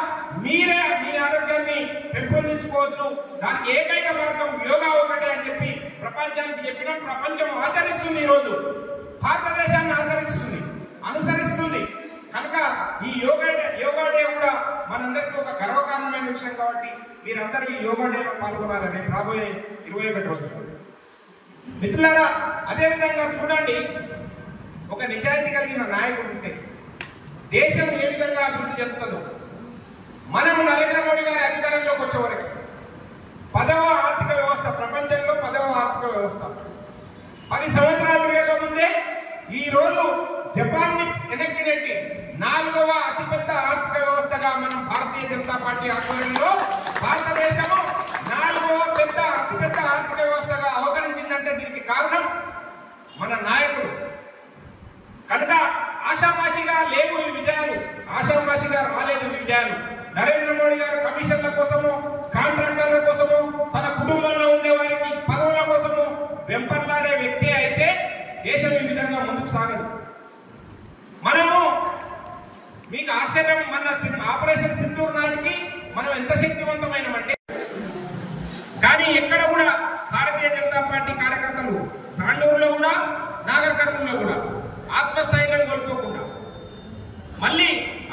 మీరే మీ ఆరోగ్యాన్ని పెంపొందించుకోవచ్చు. దానికి ఏకైక మార్గం యోగా ఒకటే అని చెప్పి ప్రపంచానికి చెప్పిన ప్రపంచం ఆచరిస్తుంది. ఈరోజు భారతదేశాన్ని ఆచరిస్తుంది, అనుసరిస్తుంది. కనుక ఈ యోగా డే కూడా మనందరికీ ఒక గర్వకారణమైన విషయం. కాబట్టి మీరందరూ ఈ యోగా డేలో పాల్గొనాలని రాబోయే 21 రోజులు. మిత్రులారా, అదేవిధంగా చూడండి, ఒక నిజాయితీ కలిగిన నాయకుడు ఉంటే దేశం ఏ విధంగా అభివృద్ధి చెందుతుందో. మనం నరేంద్ర మోడీ గారి అధికారంలోకి వచ్చే వరకు 10వ ఆర్థిక వ్యవస్థ, ప్రపంచంలో 10వ ఆర్థిక వ్యవస్థ. 10 సంవత్సరాల తిరగక ముందే ఈ రోజు జపాన్ ని వెనక్కి నెట్టి 4వ అతిపెద్ద ఆర్థిక వ్యవస్థగా మనం భారతీయ జనతా పార్టీ ఆధ్వర్యంలో భారతదేశము 4వ అతిపెద్ద ఆర్థిక వ్యవస్థగా అవతరించిందంటే దీనికి కారణం మన నాయకుడు. కనుక ఆషామాషిగా లేవు ఈ విజయాలు, ఆషామాషిగా రాలేదు ఈ విజయాలు. నరేంద్ర మోడీ గారు కమిషన్ల కోసము, కాంట్రాక్టర్ల కోసము, తన కుటుంబంలో ఉండే వారికి పదవుల కోసము వెంపర్లాడే వ్యక్తి అయితే దేశం ఈ విధంగా ముందుకు సాగదు. మనము మీకు ఆశ్చర్యం, మన ఆపరేషన్ సింధూర్ నాటికి మనం ఎంత శక్తివంతమైనమంటే, కానీ ఎక్కడ కూడా భారతీయ జనతా పార్టీ కార్యకర్తలు తాండూరులో కూడా, నాగర్ కర్నూలులో కూడా ఆత్మస్థైర్యం కోల్పోకుండా మళ్ళీ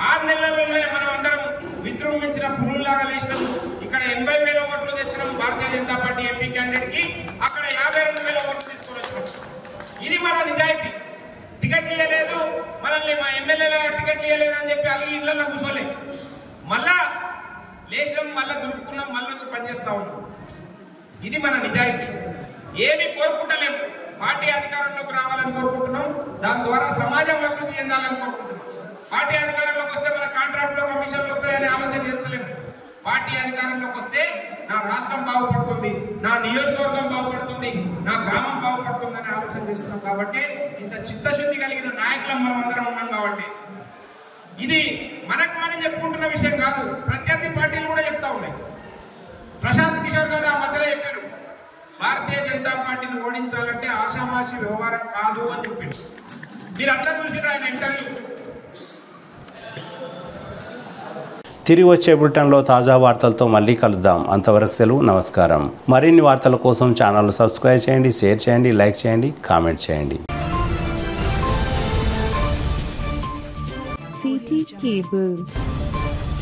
6 నెలల్లోనే మనం అందరం విజృంభించిన పులుల్లాగా లేచినాము. ఇక్కడ 80,000 ఓట్లు తెచ్చినాము Bharatiya Janata party MP candidate కి, అక్కడ 52,000 ఓట్లు తీసుకొని వచ్చినాం. ఇది మన నిజాయితీ. టికెట్లు ఇవ్వలేదు, మనల్ని మా ఎమ్మెల్యేల టికెట్లు ఇవ్వలేదు అని చెప్పి అలాగే ఇళ్లలో కూర్చోలే, మళ్ళా లేచినాం, మళ్ళీ దులుపుకున్నాం, మళ్ళీ వచ్చి పనిచేస్తా ఉన్నాం. ఇది మన నిజాయితీ. ఏమి కోరుకుంటలేము, పార్టీ అధికారంలోకి రావాలని కోరుకుంటున్నాం. దాని ద్వారా సమాజం అభివృద్ధి చెందాలని కోరుకుంటున్నాం. పార్టీ అధికారంలోకి వస్తే మన కాంట్రాక్ట్లో కమిషన్లు వస్తాయని ఆలోచన చేస్తలేము. పార్టీ అధికారంలోకి వస్తే నా రాష్ట్రం బాగుపడుతుంది, నా నియోజకవర్గం బాగుపడుతుంది, నా గ్రామం బాగుపడుతుంది అని ఆలోచన చేస్తున్నాం. కాబట్టి ఇంత చిత్తశుద్ధి కలిగిన నాయకులం మనం అందరం ఉన్నాం. కాబట్టి ఇది మనకు మనం చెప్పుకుంటున్న విషయం కాదు, ప్రత్యర్థి పార్టీలు కూడా చెప్తా ఉన్నాయి. ప్రశాంత్ కిషోర్ గారు ఆ మధ్యలో చెప్పారు, భారతీయ జనతా పార్టీని ఓడించాలంటే ఆషామాషి వ్యవహారం కాదు అని చెప్పిండు. మీరందరూ చూసిరా ఆయన ఇంటర్వ్యూ. తిరిగి వచ్చే బులెటిన్లో తాజా వార్తలతో మళ్ళీ కలుద్దాం. అంతవరకు సెలవు, నమస్కారం. మరిన్ని వార్తల కోసం ఛానల్ సబ్స్క్రైబ్ చేయండి, షేర్ చేయండి, లైక్ చేయండి, కామెంట్ చేయండి. CT Cable.